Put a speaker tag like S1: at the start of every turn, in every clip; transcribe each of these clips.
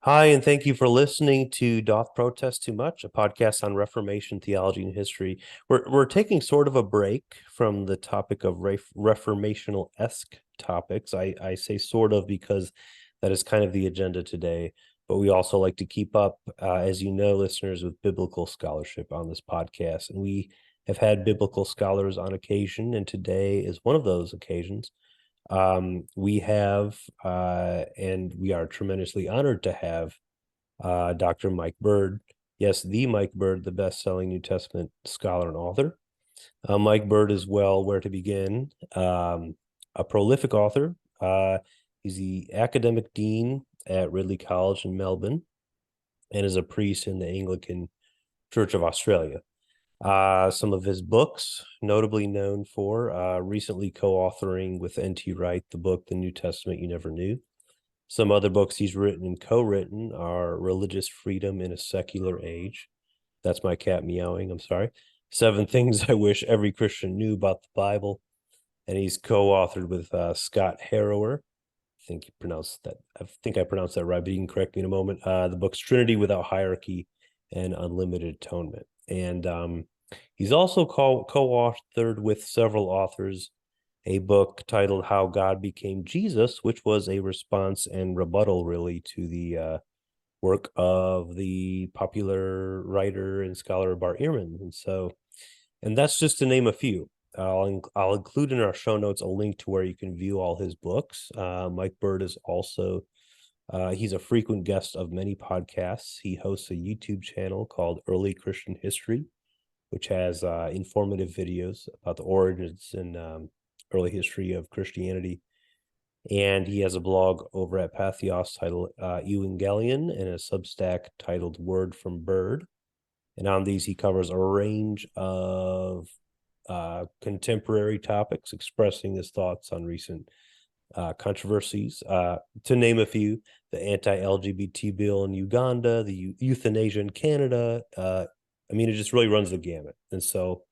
S1: Hi, and thank you for listening to Doth Protest Too Much, a podcast on Reformation theology and history. We're taking sort of a break from the topic of reformational-esque topics. I say sort of because that is kind of the agenda today, but we also like to keep up, as you know, listeners, with biblical scholarship on this podcast. And we have had biblical scholars on occasion, and today is one of those occasions. We have, and we are tremendously honored to have Dr. Mike Bird. Yes, the Mike Bird, the best-selling New Testament scholar and author. Mike Bird is well where to begin. A prolific author. He's the academic dean at Ridley College in Melbourne and is a priest in the Anglican Church of Australia. Some of his books, notably known for recently co-authoring with N.T. Wright the book, The New Testament You Never Knew. Some other books he's written and co-written are Religious Freedom in a Secular Age. That's my cat meowing, I'm sorry. 7 Things I Wish Every Christian Knew About the Bible. And he's co-authored with Scott Harrower. I think I pronounced that right, but you can correct me in a moment. The book's Trinity Without Hierarchy and Unlimited Atonement. And he's also co-authored with several authors a book titled How God Became Jesus, which was a response and rebuttal, really, to the work of the popular writer and scholar Bart Ehrman. And that's just to name a few. I'll include in our show notes a link to where you can view all his books. Mike Bird is also he's a frequent guest of many podcasts. He hosts a YouTube channel called Early Christian History, which has informative videos about the origins and early history of Christianity. And he has a blog over at Patheos titled Evangelion and a Substack titled Word from Bird. And on these, he covers a range of contemporary topics, expressing his thoughts on recent controversies. To name a few, the anti-LGBT bill in Uganda, the euthanasia in Canada. It just really runs the gamut. And so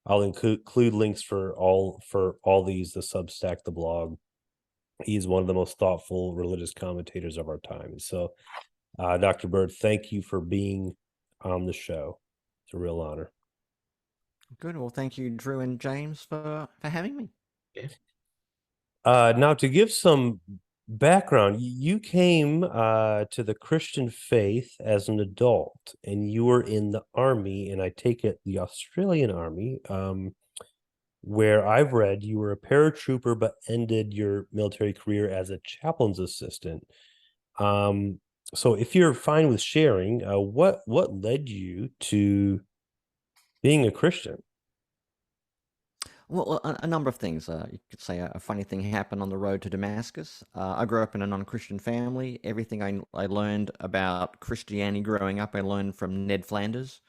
S1: I'll include links for all these, the Substack, the blog. He's one of the most thoughtful religious commentators of our time. And so, Dr. Bird, thank you for being on the show. It's a real honor.
S2: Good. Well, thank you, Drew and James, for having me.
S1: Now, to give some background, you came to the Christian faith as an adult, and you were in the Army, and I take it the Australian Army, where I've read you were a paratrooper but ended your military career as a chaplain's assistant. So if you're fine with sharing, what led you to being a Christian?
S2: Well, a number of things. You could say a funny thing happened on the road to Damascus. I grew up in a non-Christian family. Everything I learned about Christianity growing up, I learned from Ned Flanders.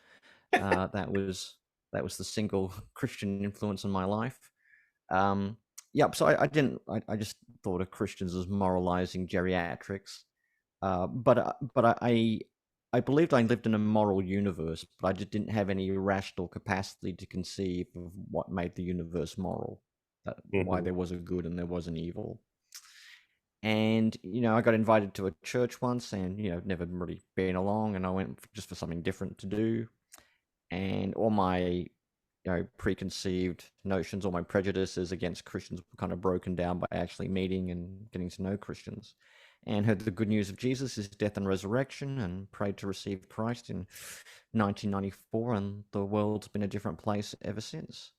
S2: That was the single Christian influence in my life. Yep. So I just thought of Christians as moralizing geriatrics. But I believed I lived in a moral universe, but I just didn't have any rational capacity to conceive of what made the universe moral, why
S1: Mm-hmm.
S2: there was a good and there was an evil. And I got invited to a church once, and never really been along, and I went just for something different to do, and all my preconceived notions, all my prejudices against Christians were kind of broken down by actually meeting and getting to know Christians, and heard the good news of Jesus, his death and resurrection, and prayed to receive Christ in 1994, and the world's been a different place ever since.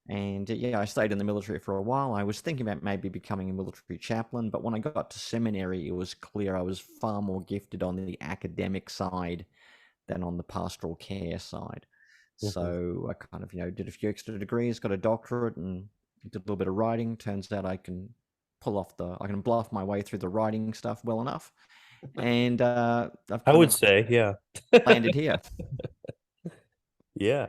S2: And yeah, I stayed in the military for a while. I was thinking about maybe becoming a military chaplain, but when I got to seminary, it was clear I was far more gifted on the academic side than on the pastoral care side.
S1: Mm-hmm.
S2: So I kind of, did a few extra degrees, got a doctorate, and did a little bit of writing. Turns out I can bluff my way through the writing stuff well enough. And I've
S1: I
S2: kind
S1: would
S2: of
S1: say, yeah.
S2: landed here.
S1: Yeah.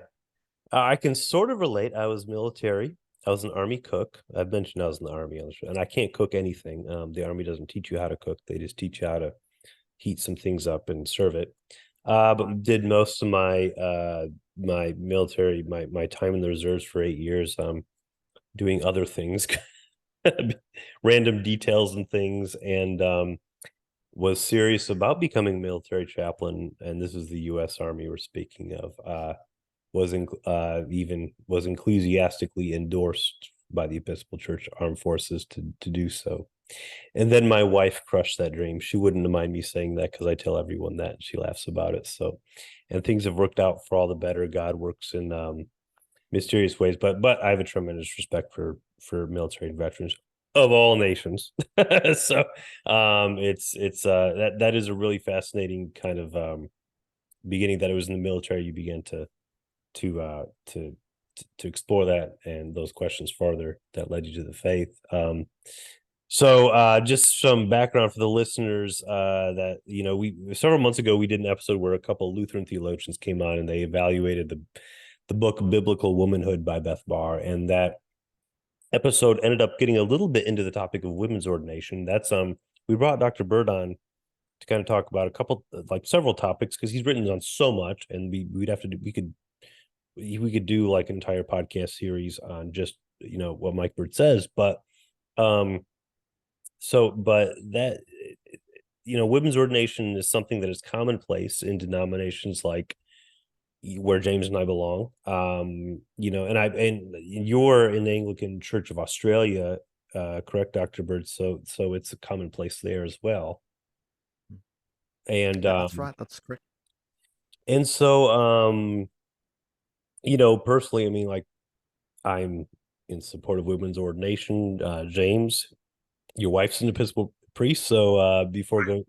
S1: I can sort of relate. I was military. I was an Army cook. I've mentioned I was in the Army on the show, and I can't cook anything. The Army doesn't teach you how to cook. They just teach you how to heat some things up and serve it. But did most of my military, my time in the reserves for 8 years, doing other things, random details and things. And was serious about becoming a military chaplain, and this is the U.S. Army we're speaking of, even was enthusiastically endorsed by the Episcopal Church Armed Forces to do so. And then my wife crushed that dream. She wouldn't mind me saying that because I tell everyone that, and she laughs about it. So, and things have worked out for all the better. God works in mysterious ways, but I have a tremendous respect for military veterans of all nations. So it's that is a really fascinating kind of beginning, that it was in the military you began to uh to to explore that and those questions farther that led you to the faith. So just some background for the listeners, that we several months ago we did an episode where a couple of Lutheran theologians came on and they evaluated the book Biblical Womanhood by Beth Barr, and that episode ended up getting a little bit into the topic of women's ordination. That's we brought Dr. Bird on to kind of talk about a couple, like several topics, because he's written on so much, and we'd have to do, we could do like an entire podcast series on just what Mike Bird says, but um but that women's ordination is something that is commonplace in denominations like where James and I belong. And you're in the Anglican Church of Australia, correct, Dr. Bird? So it's a commonplace there as well. And
S2: Yeah, that's right. That's correct.
S1: and so personally, I mean, like, I'm in support of women's ordination. James, your wife's an Episcopal priest, so before going,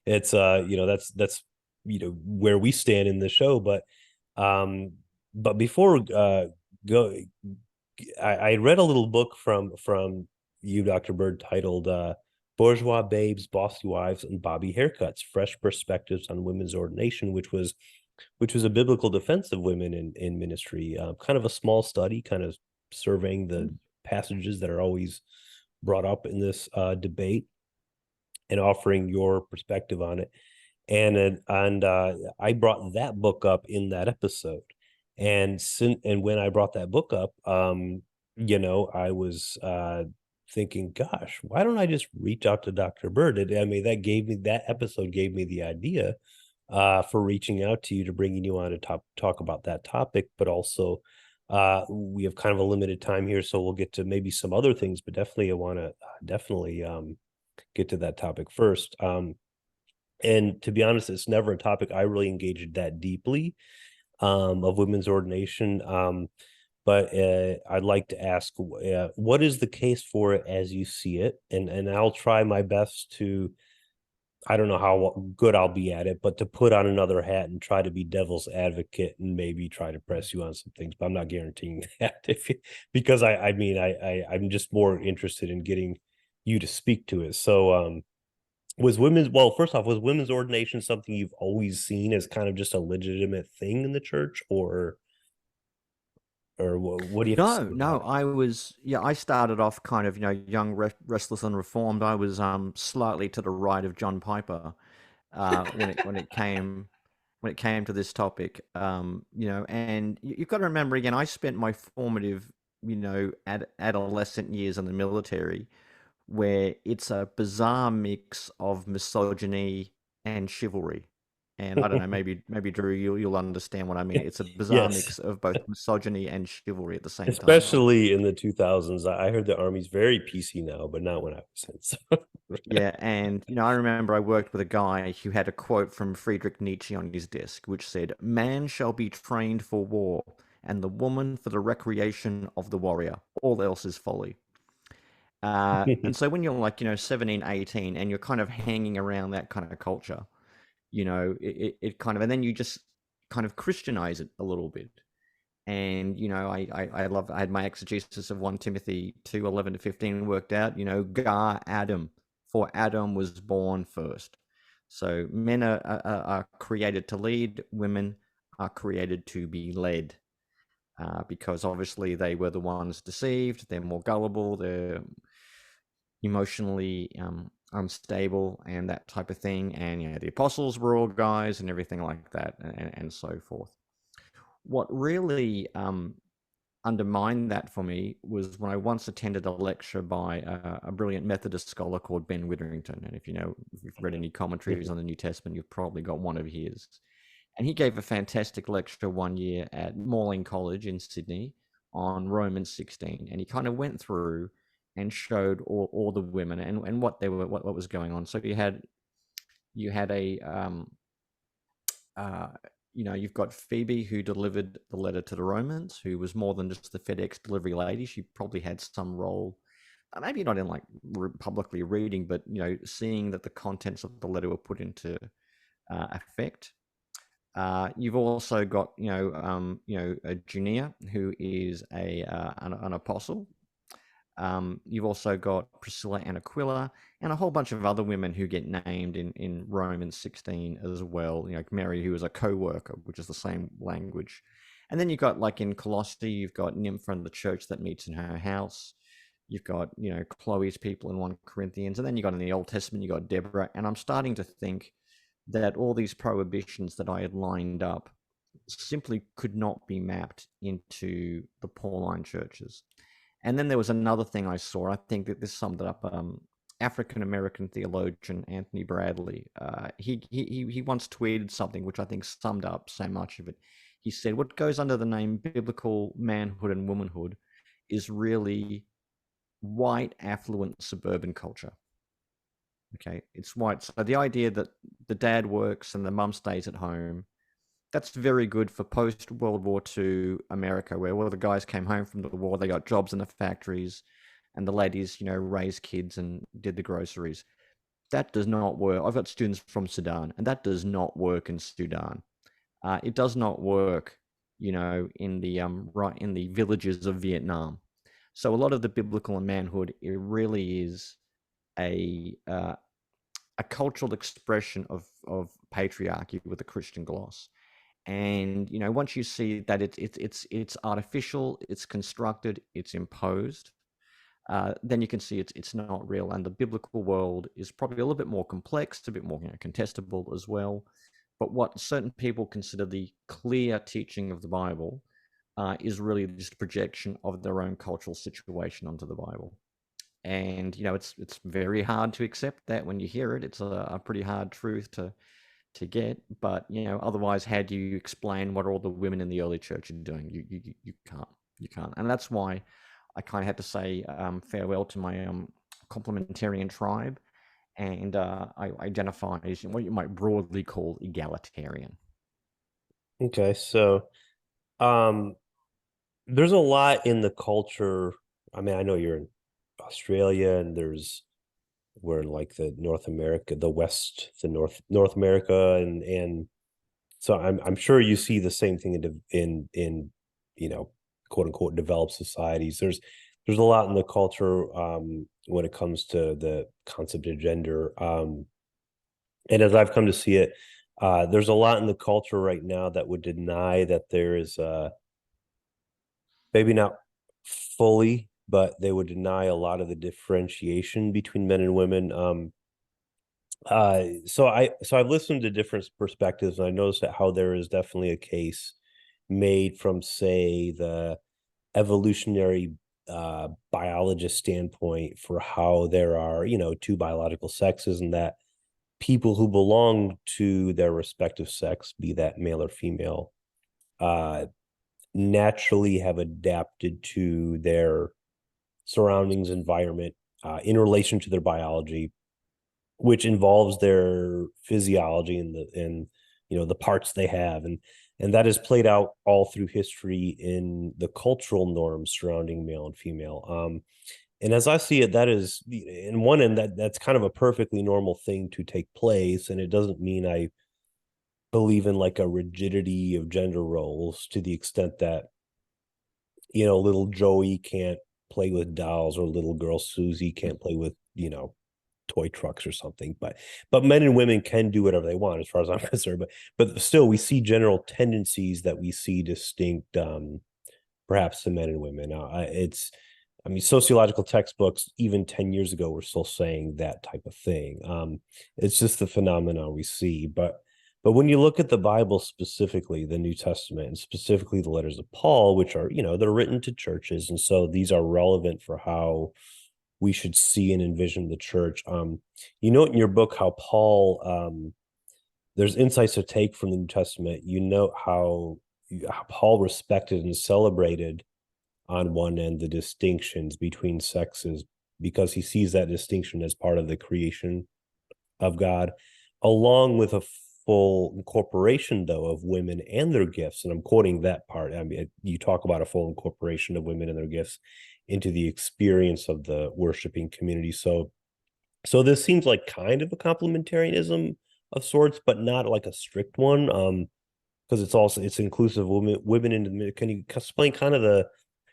S1: it's that's where we stand in the show. But before go I read a little book from you, Dr. Bird, titled Bourgeois Babes, Bossy Wives, and Bobby Haircuts: Fresh Perspectives on Women's Ordination, which was a biblical defense of women in ministry. Kind of a small study, kind of surveying the passages that are always brought up in this debate and offering your perspective on it. And I brought that book up in that episode. And when I brought that book up, I was thinking, gosh, why don't I just reach out to Dr. Bird? I mean, that episode gave me the idea for reaching out to you, to bringing you on to talk about that topic. But also, we have kind of a limited time here, so we'll get to maybe some other things, but definitely I want to definitely get to that topic first. And to be honest, it's never a topic I really engaged that deeply, of women's ordination. But I'd like to ask, what is the case for it as you see it? And I'll try my best to, I don't know how good I'll be at it, but to put on another hat and try to be devil's advocate and maybe try to press you on some things. But I'm not guaranteeing that, because I'm just more interested in getting you to speak to it. So first off, was women's ordination something you've always seen as kind of just a legitimate thing in the church, or what do you have to say
S2: No,
S1: about
S2: I started off kind of, young, restless, and reformed. I was slightly to the right of John Piper when it came to this topic. And you've got to remember again, I spent my formative, adolescent years in the military, where it's a bizarre mix of misogyny and chivalry. And I don't know,
S1: it?
S2: maybe Drew, you'll understand what I mean. It's a bizarre
S1: Yes,
S2: mix of both misogyny and chivalry at the same time.
S1: especially in the 2000s. I heard the Army's very PC now, but not when I was in. So.
S2: Yeah, and I remember I worked with a guy who had a quote from Friedrich Nietzsche on his desk, which said, "Man shall be trained for war, and the woman for the recreation of the warrior. All else is folly." And so when you're like, 17, 18, and you're kind of hanging around that kind of culture, it kind of, and then you just kind of Christianize it a little bit. And I had my exegesis of 1 Timothy 2:11-15 worked out. Gar Adam, for Adam was born first. So men are created to lead, women are created to be led, because obviously they were the ones deceived. They're more gullible. They're emotionally unstable and that type of thing. And the apostles were all guys and everything like that, and so forth. What really undermined that for me was when I once attended a lecture by a brilliant Methodist scholar called Ben Witherington. And if you've read any commentaries on the New Testament, you've probably got one of his. And he gave a fantastic lecture one year at Morling College in Sydney on Romans 16. And he kind of went through and showed all the women and what they were, what was going on. So you had a you've got Phoebe, who delivered the letter to the Romans, who was more than just the FedEx delivery lady. She probably had some role, maybe not in like publicly reading, but seeing that the contents of the letter were put into effect. You've also got a Junia, who is an apostle. You've also got Priscilla and Aquila, and a whole bunch of other women who get named in Romans 16 as well. Mary, who was a co-worker, which is the same language. And then you've got, like in Colossae, you've got Nympha and the church that meets in her house. You've got, Chloe's people in 1 Corinthians. And then you've got in the Old Testament, you've got Deborah. And I'm starting to think that all these prohibitions that I had lined up simply could not be mapped into the Pauline churches. And then there was another thing I saw. I think that this summed it up. African-American theologian Anthony Bradley, he once tweeted something which I think summed up so much of it. He said, what goes under the name biblical manhood and womanhood is really white, affluent, suburban culture. Okay, it's white. So the idea that the dad works and the mum stays at home, that's very good for post-World War II America, where all the guys came home from the war, they got jobs in the factories, and the ladies, raised kids and did the groceries. That does not work. I've got students from Sudan, and that does not work in Sudan. It does not work, in the villages of Vietnam. So a lot of the biblical and manhood, it really is a cultural expression of patriarchy with a Christian gloss. And once you see that it's artificial, it's constructed, it's imposed, then you can see it's not real. And the biblical world is probably a little bit more complex, a bit more contestable as well. But what certain people consider the clear teaching of the Bible is really just a projection of their own cultural situation onto the Bible. And it's very hard to accept that when you hear it. It's a pretty hard truth to get, but otherwise, how do you explain what all the women in the early church are doing? You can't, and that's why I kind of had to say farewell to my complementarian tribe, and I identify as what you might broadly call egalitarian.
S1: Okay, so there's a lot in the culture. I mean, I know you're in Australia, and we're in like the North America, the West, the North America, and so I'm sure you see the same thing in quote unquote developed societies. There's a lot in the culture when it comes to the concept of gender, and as I've come to see it, there's a lot in the culture right now that would deny that there is maybe not fully, but they would deny a lot of the differentiation between men and women. So I've listened to different perspectives, and I noticed that how there is definitely a case made from, say, the evolutionary biologist standpoint for how there are, two biological sexes, and that people who belong to their respective sex, be that male or female, naturally have adapted to their surroundings, environment, in relation to their biology, which involves their physiology and the parts they have, and that has played out all through history in the cultural norms surrounding male and female. And as I see it, that is, in one end, that's kind of a perfectly normal thing to take place, and it doesn't mean I believe in like a rigidity of gender roles to the extent that little Joey can't play with dolls, or little girl Susie can't play with toy trucks or something. But men and women can do whatever they want, as far as I'm concerned. But still, we see general tendencies that we see distinct, perhaps, to men and women. Sociological textbooks even 10 years ago were still saying that type of thing. It's just the phenomenon we see. But But when you look at the Bible specifically, the New Testament, and specifically the letters of Paul, which are, they're written to churches, and so these are relevant for how we should see and envision the church. You note in your book how Paul, there's insights to take from the New Testament. You note how Paul respected and celebrated on one end the distinctions between sexes because he sees that distinction as part of the creation of God, along with a full incorporation, though, of women and their gifts. And I'm quoting that part. I mean, you talk about a full incorporation of women and their gifts into the experience of the worshiping community. So this seems like kind of a complementarianism of sorts, but not like a strict one. Because it's inclusive of women into the. Can you explain kind of the?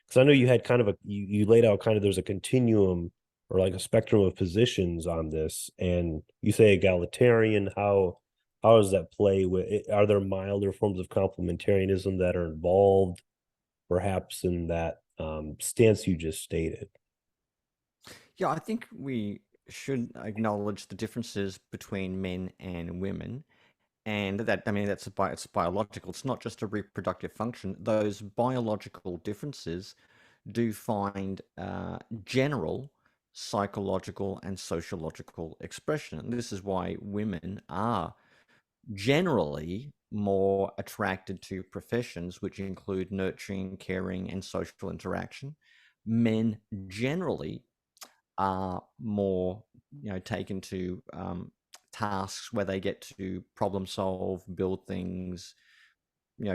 S1: Because I know you had kind of you laid out kind of there's a continuum or like a spectrum of positions on this, and you say egalitarian. How does that play with? Are there milder forms of complementarianism that are involved, perhaps in that stance you just stated?
S2: Yeah, I think we should acknowledge the differences between men and women. And that, I mean, it's biological. It's not just a reproductive function. Those biological differences do find general psychological and sociological expression. And this is why women are generally more attracted to professions which include nurturing, caring, and social interaction. Men generally are more, taken to tasks where they get to problem solve, build things,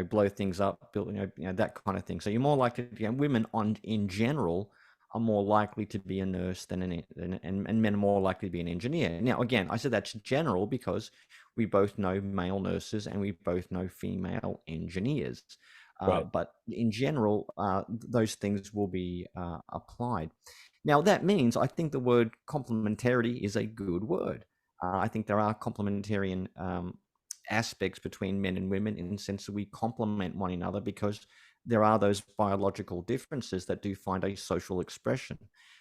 S2: blow things up, build, that kind of thing. So you're more likely to, women in general are more likely to be a nurse and men are more likely to be an engineer. Now, again, I said that's general because we both know male nurses and we both know female engineers.
S1: Right.
S2: But in general, those things will be applied. Now, that means I think the word complementarity is a good word. I think there are complementarian aspects between men and women in the sense that we complement one another because there are those biological differences that do find a social expression.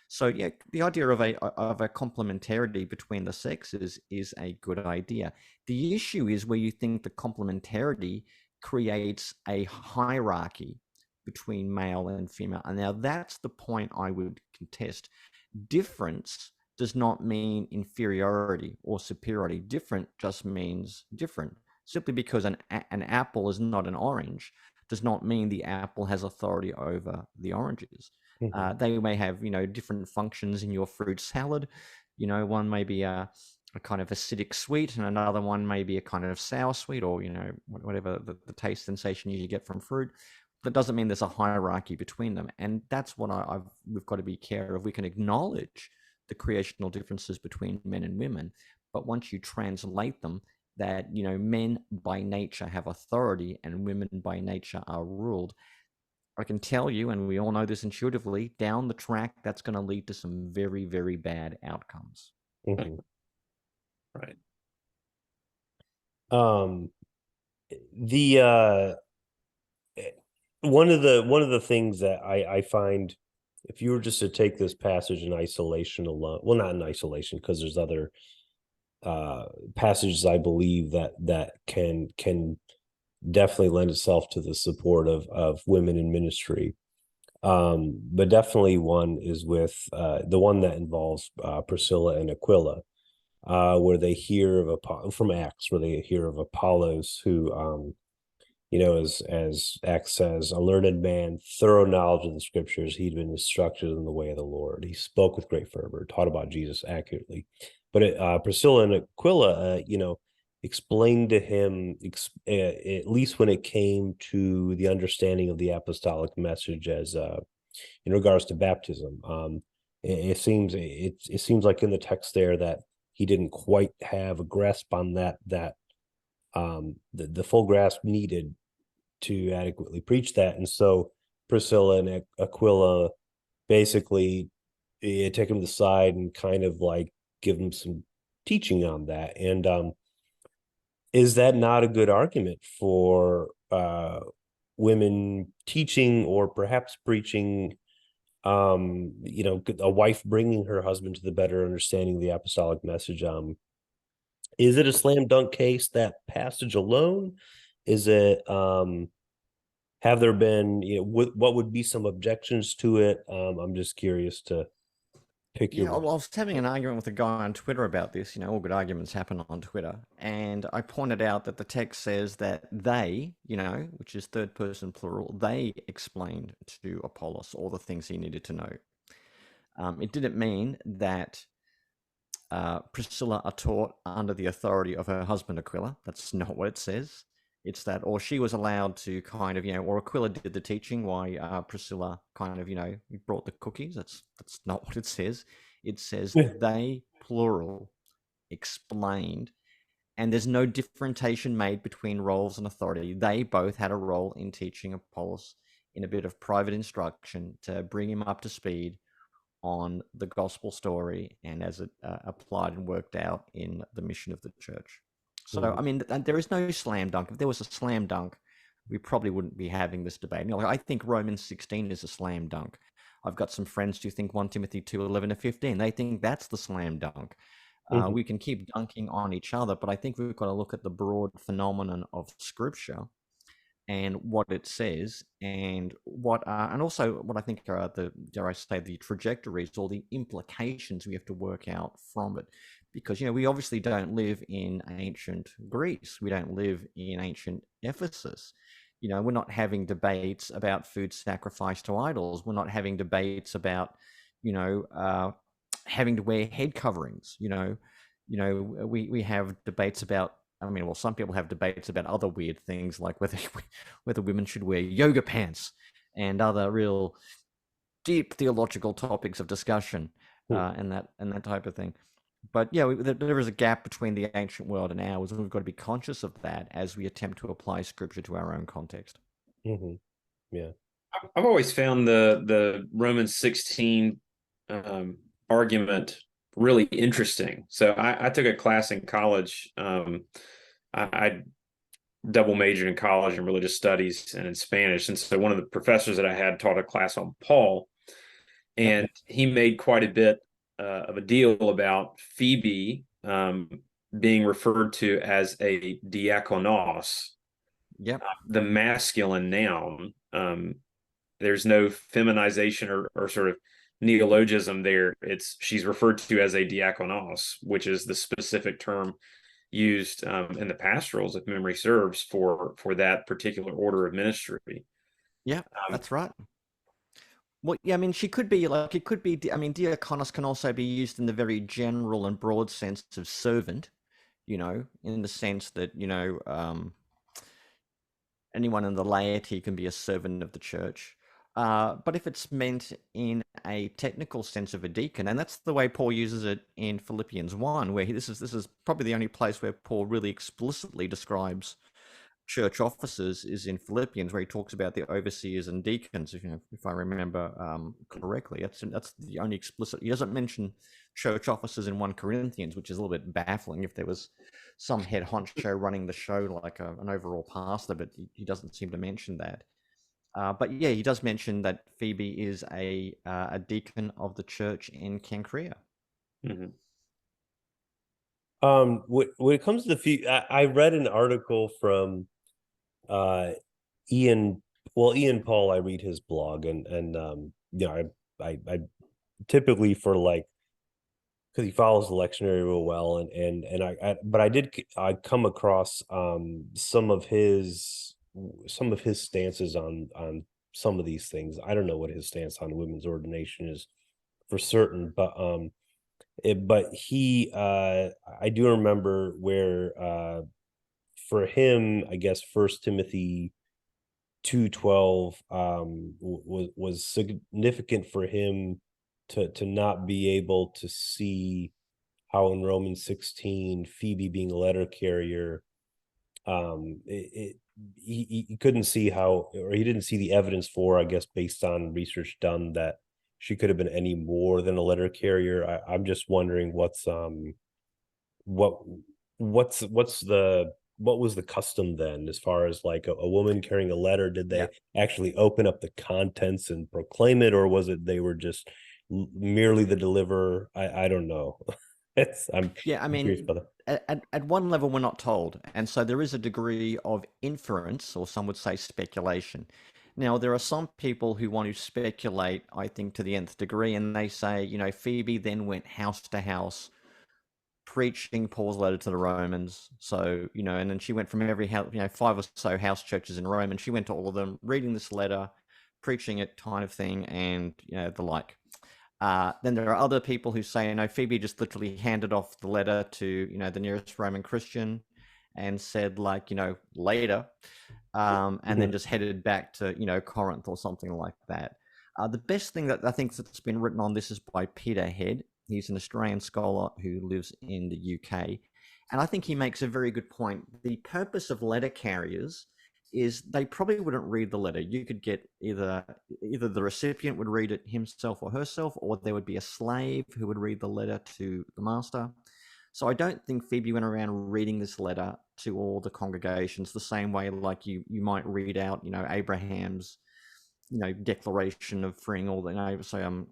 S2: So yeah, the idea of a complementarity between the sexes is a good idea. The issue is where you think the complementarity creates a hierarchy between male and female. And now that's the point I would contest. Difference does not mean inferiority or superiority. Different just means different. Simply because an apple is not an orange does not mean the apple has authority over the oranges. They may have, different functions in your fruit salad. One may be a kind of acidic sweet, and another one may be a kind of sour sweet, or whatever the taste sensation you get from fruit. That doesn't mean there's a hierarchy between them, and that's what we've got to be careful of. We can acknowledge the creational differences between men and women, but once you translate them, that men by nature have authority and women by nature are ruled, I can tell you, and we all know this intuitively, down the track, that's going to lead to some very, very bad outcomes.
S1: Mm-hmm. Right. The one of the things that I find, if you were just to take this passage in isolation alone, well, not in isolation, because there's other passages I believe that can definitely lend itself to the support of women in ministry. But definitely one is with the one that involves Priscilla and Aquila, where they hear of from Acts, where they hear of Apollos, who as Acts says, a learned man, thorough knowledge of the scriptures, he'd been instructed in the way of the Lord. He spoke with great fervor, taught about Jesus accurately. But Priscilla and Aquila, explained to him, at least when it came to the understanding of the apostolic message as in regards to baptism. It seems like in the text there that he didn't quite have a grasp on that the full grasp needed to adequately preach that. And so Priscilla and Aquila basically take him to the side and kind of like give him some teaching on that. And is that not a good argument for women teaching or perhaps preaching, a wife bringing her husband to the better understanding of the apostolic message, Is it a slam dunk case, that passage alone? Is it have there been, what would be some objections to it? I'm just curious to pick your
S2: Yeah, I
S1: brain.
S2: was having an argument with a guy on Twitter about this. All good arguments happen on Twitter. And I pointed out that the text says that they, which is third person plural, they explained to Apollos all the things he needed to know. It didn't mean that Priscilla are taught under the authority of her husband Aquila. That's not what it says. It's that, or she was allowed to kind of, or Aquila did the teaching while Priscilla kind of, brought the cookies. That's not what it says. It says they, plural, explained, and there's no differentiation made between roles and authority. They both had a role in teaching Apollos in a bit of private instruction to bring him up to speed on the gospel story and as it applied and worked out in the mission of the church. So, I mean, there is no slam dunk. If there was a slam dunk, we probably wouldn't be having this debate. I think Romans 16 is a slam dunk. I've got some friends who think 1 Timothy 2:11-15. They think that's the slam dunk. We can keep dunking on each other, but I think we've got to look at the broad phenomenon of Scripture and what it says, and also what I think are the, dare I say, the trajectories or the implications we have to work out from it. Because we obviously don't live in ancient Greece, we don't live in ancient Ephesus. We're not having debates about food sacrificed to idols. We're not having debates about having to wear head coverings. We have debates about, I mean, well, some people have debates about other weird things like whether women should wear yoga pants and other real deep theological topics of discussion, and that type of thing. But yeah, there is a gap between the ancient world and ours, and we've got to be conscious of that as we attempt to apply Scripture to our own context.
S1: Yeah,
S3: I've always found the Romans 16 argument really interesting. So I took a class in college. I double majored in college in religious studies and in Spanish. And so one of the professors that I had taught a class on Paul, and he made quite a bit of a deal about Phoebe being referred to as a diakonos.
S2: Yep.
S3: The masculine noun. There's no feminization or sort of neologism there. She's referred to as a diakonos, which is the specific term used in the pastorals, if memory serves, for that particular order of ministry.
S2: Yeah, that's right. Well, yeah, I mean, she could be like, it could be, I mean, diakonos can also be used in the very general and broad sense of servant, in the sense that, anyone in the laity can be a servant of the church. But if it's meant in a technical sense of a deacon, and that's the way Paul uses it in Philippians 1, where this is probably the only place where Paul really explicitly describes church officers, is in Philippians, where he talks about the overseers and deacons, if I remember correctly. That's the only explicit. He doesn't mention church officers in 1 Corinthians, which is a little bit baffling. If there was some head honcho running the show like an overall pastor, but he doesn't seem to mention that. But yeah, he does mention that Phoebe is a deacon of the church in Cenchrea.
S1: When it comes to the I read an article from Ian Paul. I read his blog, and I typically, for like, because he follows the lectionary real well, but I come across some of his stances on some of these things. I don't know what his stance on women's ordination is for certain, but I do remember where for him, I guess 1 Timothy 2:12 was significant for him to not be able to see how in Romans 16 Phoebe being a letter carrier, he couldn't see how, or he didn't see the evidence for, I guess, based on research done, that she could have been any more than a letter carrier. I'm just wondering what was the custom then, as far as like a woman carrying a letter? Did they actually open up the contents and proclaim it, or was it they were just merely the deliverer? I don't know. I'm
S2: Yeah, I
S1: curious
S2: mean,
S1: about that.
S2: at one level, we're not told. And so there is a degree of inference, or some would say speculation. Now, there are some people who want to speculate, I think, to the nth degree, and they say, Phoebe then went house to house preaching Paul's letter to the Romans. So, and then she went from every house, 5 or so house churches in Rome, and she went to all of them, reading this letter, preaching it, kind of thing, and, the like. Then there are other people who say, Phoebe just literally handed off the letter to, the nearest Roman Christian and said, like, later, and then just headed back to, Corinth or something like that. The best thing that I think that's been written on this is by Peter Head. He's an Australian scholar who lives in the UK. And I think he makes a very good point. The purpose of letter carriers is they probably wouldn't read the letter. You could get either the recipient would read it himself or herself, or there would be a slave who would read the letter to the master. So I don't think Phoebe went around reading this letter to all the congregations the same way like you might read out, Abraham's, declaration of freeing all the,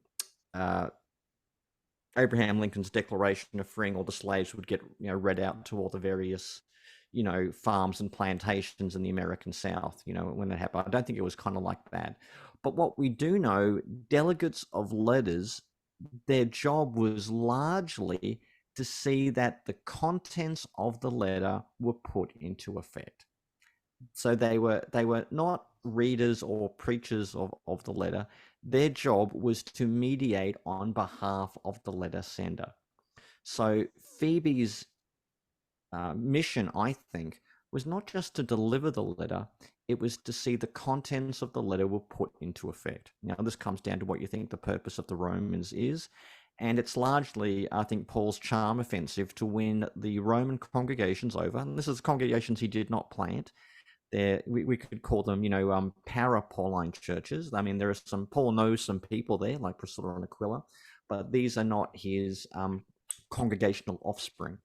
S2: Abraham Lincoln's Declaration of freeing all the slaves would get read out to all the various farms and plantations in the American South, when it happened. I don't think it was kind of like that. But what we do know, delegates of letters, their job was largely to see that the contents of the letter were put into effect. So they were not readers or preachers of the letter. Their job was to mediate on behalf of the letter sender. So Phoebe's mission, I think, was not just to deliver the letter, it was to see the contents of the letter were put into effect. Now, this comes down to what you think the purpose of the Romans is, and it's largely, I think, Paul's charm offensive to win the Roman congregations over. And this is congregations he did not plant. We could call them, para-Pauline churches. I mean, Paul knows some people there, like Priscilla and Aquila, but these are not his congregational offspring.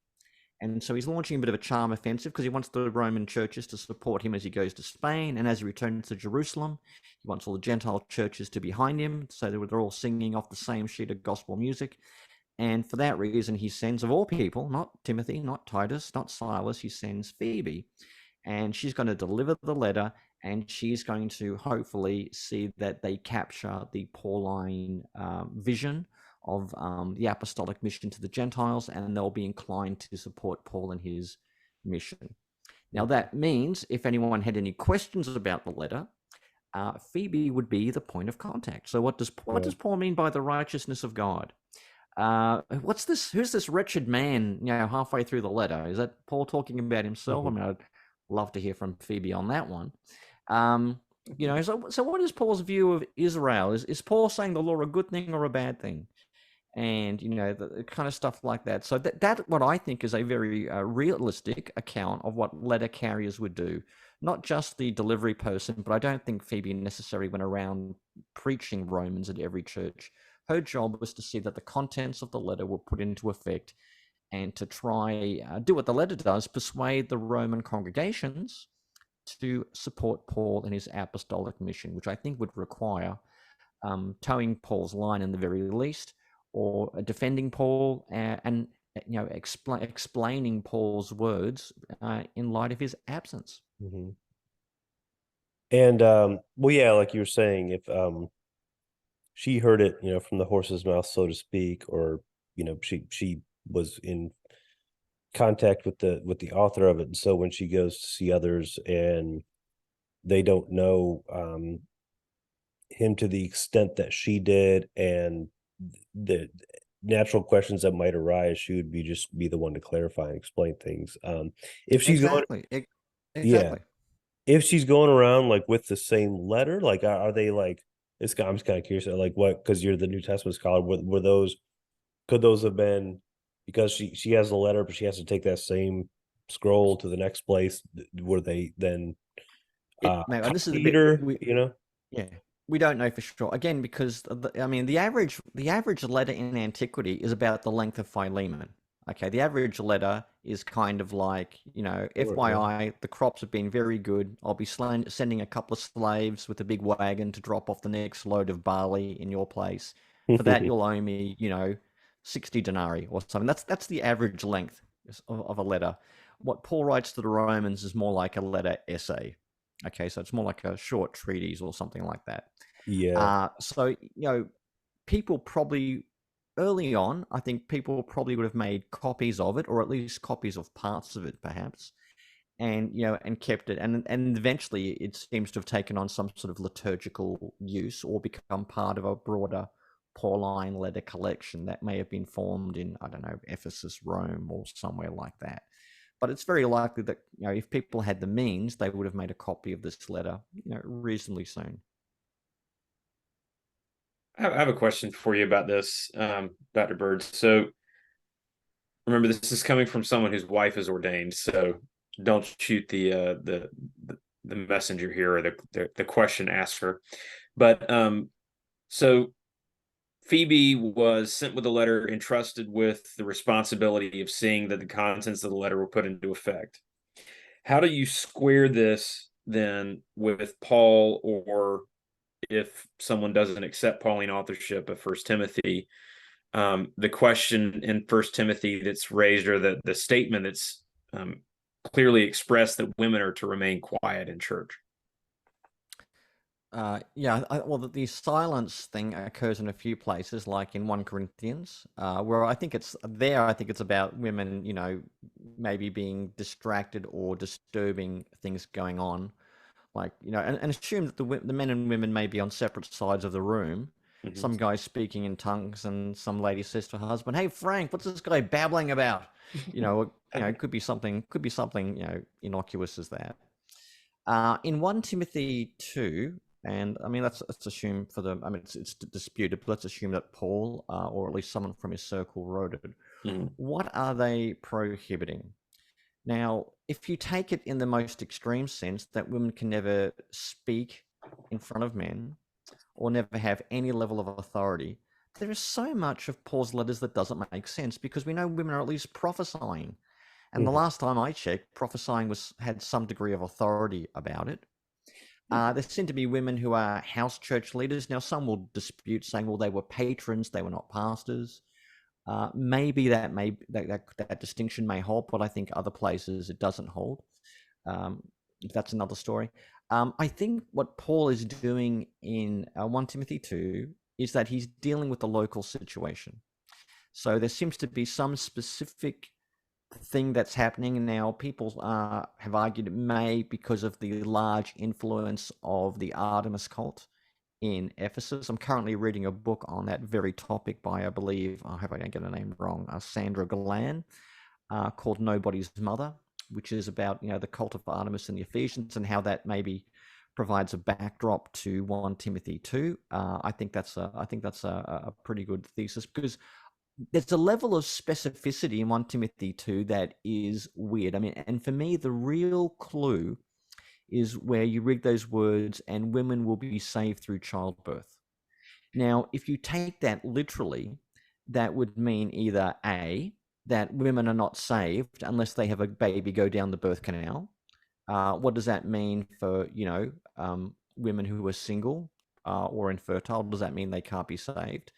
S2: And so he's launching a bit of a charm offensive because he wants the Roman churches to support him as he goes to Spain. And as he returns to Jerusalem, he wants all the Gentile churches to be behind him so that they're all singing off the same sheet of gospel music. And for that reason, he sends, of all people, not Timothy, not Titus, not Silas, he sends Phoebe. And she's going to deliver the letter, and she's going to hopefully see that they capture the Pauline vision of the apostolic mission to the Gentiles, and they'll be inclined to support Paul in his mission. Now, that means if anyone had any questions about the letter, Phoebe would be the point of contact. So what does Paul mean by the righteousness of God? What's this? Who's this wretched man, halfway through the letter? Is that Paul talking about himself? I mean, I'd love to hear from Phoebe on that one. So what is Paul's view of Israel? Is Paul saying the law a good thing or a bad thing? And, the kind of stuff like that. So that what I think is a very realistic account of what letter carriers would do. Not just the delivery person, but I don't think Phoebe necessarily went around preaching Romans at every church. Her job was to see that the contents of the letter were put into effect and to try do what the letter does, persuade the Roman congregations to support Paul in his apostolic mission, which I think would require towing Paul's line in the very least, or defending Paul and explaining Paul's words in light of his absence.
S1: Mm-hmm. And well, yeah, like you were saying, if she heard it, from the horse's mouth, so to speak, or she was in contact with the author of it, and so when she goes to see others and they don't know him to the extent that she did, and the natural questions that might arise, she would be the one to clarify and explain things. If she's
S2: exactly.
S1: If she's going around like with the same letter, like are they like? I'm just kind of curious, like what? Because you're the New Testament scholar. Were those? Could those have been because she has the letter, but she has to take that same scroll to the next place? Were they then?
S2: And this is a
S1: Peter,
S2: Yeah, we don't know for sure. Again, because the average letter in antiquity is about the length of Philemon. Okay, the average letter is kind of like, FYI, the crops have been very good. I'll be sending a couple of slaves with a big wagon to drop off the next load of barley in your place. For that, you'll owe me, 60 denarii or something. That's the average length of a letter. What Paul writes to the Romans is more like a letter essay. Okay, so it's more like a short treatise or something like that.
S1: Yeah.
S2: So, people probably early on, I think people probably would have made copies of it, or at least copies of parts of it, perhaps, and and kept it, and eventually it seems to have taken on some sort of liturgical use or become part of a broader Pauline letter collection that may have been formed in, I don't know, Ephesus, Rome, or somewhere like that. But it's very likely that if people had the means, they would have made a copy of this letter reasonably soon.
S3: I have a question for you about this, Dr. Bird. So remember, this is coming from someone whose wife is ordained, so don't shoot the messenger here, or the question asker. But so Phoebe was sent with a letter entrusted with the responsibility of seeing that the contents of the letter were put into effect. How do you square this then with Paul, or if someone doesn't accept Pauline authorship of First Timothy, the question in First Timothy that's raised, or the statement that's clearly expressed, that women are to remain quiet in church?
S2: Well, the silence thing occurs in a few places, like in 1 Corinthians, where I think it's about women, maybe being distracted or disturbing things going on, like, and assume that the men and women may be on separate sides of the room.
S3: Mm-hmm.
S2: Some guy speaking in tongues, and some lady says to her husband, "Hey, Frank, what's this guy babbling about?" It could be something innocuous as that. In 1 Timothy 2, and I mean, let's assume it's disputed, but let's assume that Paul, or at least someone from his circle, wrote it.
S3: Mm-hmm.
S2: What are they prohibiting? Now, if you take it in the most extreme sense, that women can never speak in front of men or never have any level of authority, there is so much of Paul's letters that doesn't make sense, because we know women are at least prophesying. And the last time I checked, prophesying had some degree of authority about it. There seem to be women who are house church leaders. Now, some will dispute, saying, well, they were patrons, they were not pastors. Maybe that distinction may hold, but I think other places it doesn't hold. That's another story. I think what Paul is doing in 1 Timothy 2 is that he's dealing with the local situation. So there seems to be some specific thing that's happening now. People have argued it may because of the large influence of the Artemis cult in Ephesus. I'm currently reading a book on that very topic by, I believe, I hope I don't get her name wrong, Sandra Galan, called Nobody's Mother, which is about the cult of Artemis and the Ephesians, and how that maybe provides a backdrop to 1 Timothy 2. I think that's a pretty good thesis, because there's a level of specificity in 1 Timothy 2 that is weird. I mean, and for me, the real clue is where you read those words, and women will be saved through childbirth. Now, if you take that literally, that would mean either A, that women are not saved unless they have a baby go down the birth canal. What does that mean for, women who are single or infertile? Does that mean they can't be saved?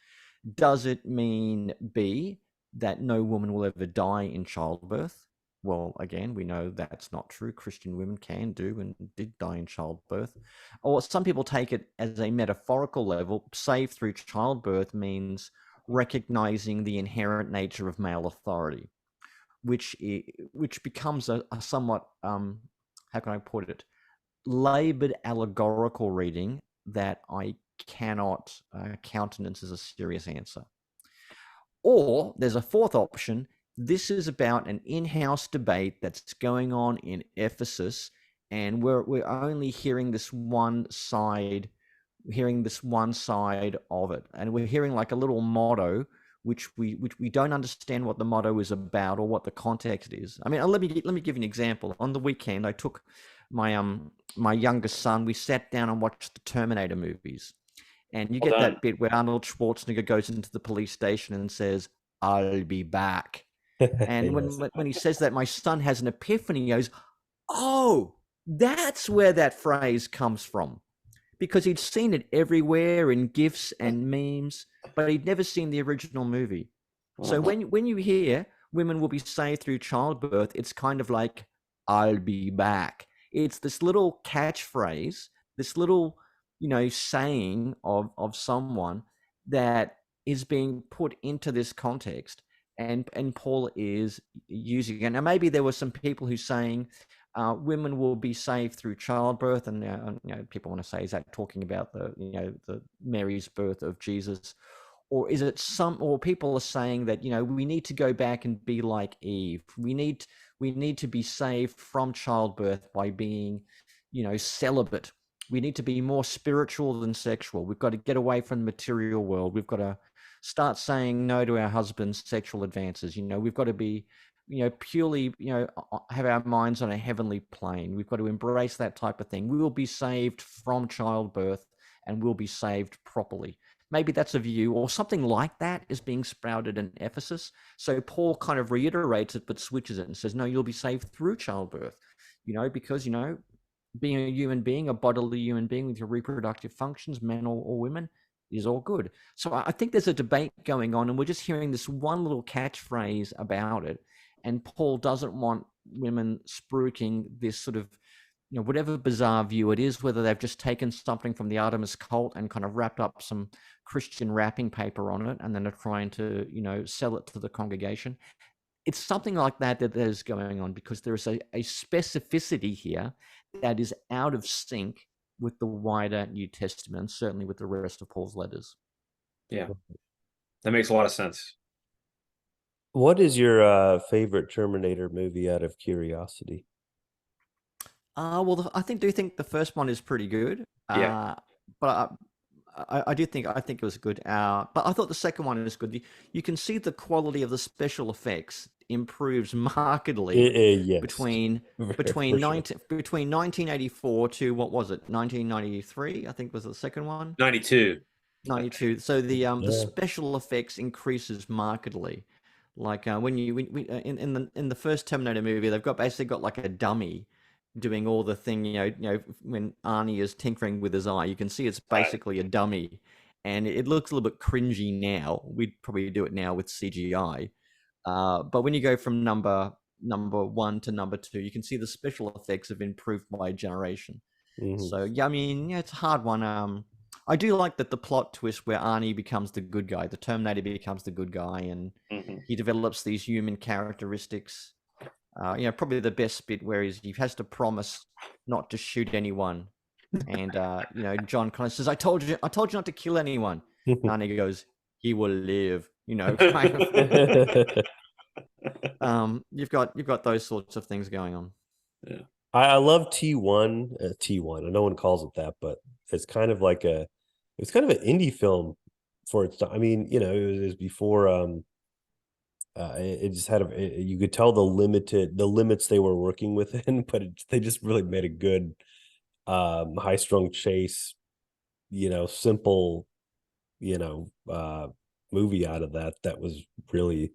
S2: Does it mean B, that no woman will ever die in childbirth? Well, again, we know that's not true. Christian women can do and did die in childbirth. Or some people take it as a metaphorical level. Saved through childbirth means recognizing the inherent nature of male authority, which becomes a somewhat, how can I put it, labored allegorical reading that I cannot countenance as a serious answer. Or there's a fourth option. This is about an in-house debate that's going on in Ephesus, and we're only hearing this one side of it, and we're hearing like a little motto, which we don't understand what the motto is about or what the context is. I mean, let me give you an example. On the weekend, I took my youngest son. We sat down and watched the Terminator movies. And you get that bit where Arnold Schwarzenegger goes into the police station and says, "I'll be back." And when he says that, my son has an epiphany. He goes, "Oh, that's where that phrase comes from." Because he'd seen it everywhere in GIFs and memes, but he'd never seen the original movie. So when you hear women will be saved through childbirth, it's kind of like, I'll be back. It's this little catchphrase, this little, saying of someone that is being put into this context, and Paul is using it. Now, maybe there were some people who saying women will be saved through childbirth, and people want to say, is that talking about the Mary's birth of Jesus? Or is it or people are saying that, we need to go back and be like Eve. We need to be saved from childbirth by being, celibate. We need to be more spiritual than sexual. We've got to get away from the material world. We've got to start saying no to our husband's sexual advances. We've got to be, purely, have our minds on a heavenly plane. We've got to embrace that type of thing. We will be saved from childbirth, and we'll be saved properly. Maybe that's a view, or something like that is being sprouted in Ephesus. So Paul kind of reiterates it, but switches it and says, no, you'll be saved through childbirth, because, being a human being, a bodily human being with your reproductive functions, men or women, is all good. So I think there's a debate going on, and we're just hearing this one little catchphrase about it. And Paul doesn't want women spruiking this sort of, whatever bizarre view it is, whether they've just taken something from the Artemis cult and kind of wrapped up some Christian wrapping paper on it, and then are trying to, sell it to the congregation. It's something like that is going on, because there is a specificity here that is out of sync with the wider New Testament, certainly with the rest of Paul's letters.
S3: Yeah, that makes a lot of sense.
S1: What is your favorite Terminator movie, out of curiosity?
S2: Well, I do think the first one is pretty good.
S3: Yeah.
S2: But I think it was good. But I thought the second one is good. You can see the quality of the special effects improves markedly
S1: Yes.
S2: between
S1: For
S2: 1984 to, what was it, 1993? I think was the second one.
S3: 92.
S2: 92. So the special effects increases markedly. Like when in the first Terminator movie, they've basically got like a dummy doing all the thing, when Arnie is tinkering with his eye, you can see it's basically a dummy, and it looks a little bit cringy now. We'd probably do it now with CGI. But when you go from number 1 to number 2, you can see the special effects have improved by a generation.
S1: Mm-hmm.
S2: So yeah, I mean, it's a hard one. I do like that the plot twist where Arnie becomes the good guy, the Terminator becomes the good guy, and he develops these human characteristics. Probably the best bit where he has to promise not to shoot anyone, and John Connor says, "I told you not to kill anyone." And he goes, "He will live." Kind of. You've got those sorts of things going on.
S3: Yeah,
S1: I love T1. T1. No one calls it that, but it's kind of like it's kind of an indie film for its time. I mean, it was before. It just had you could tell the limits they were working within, but they just really made a good high strung chase, simple, movie out of that was really,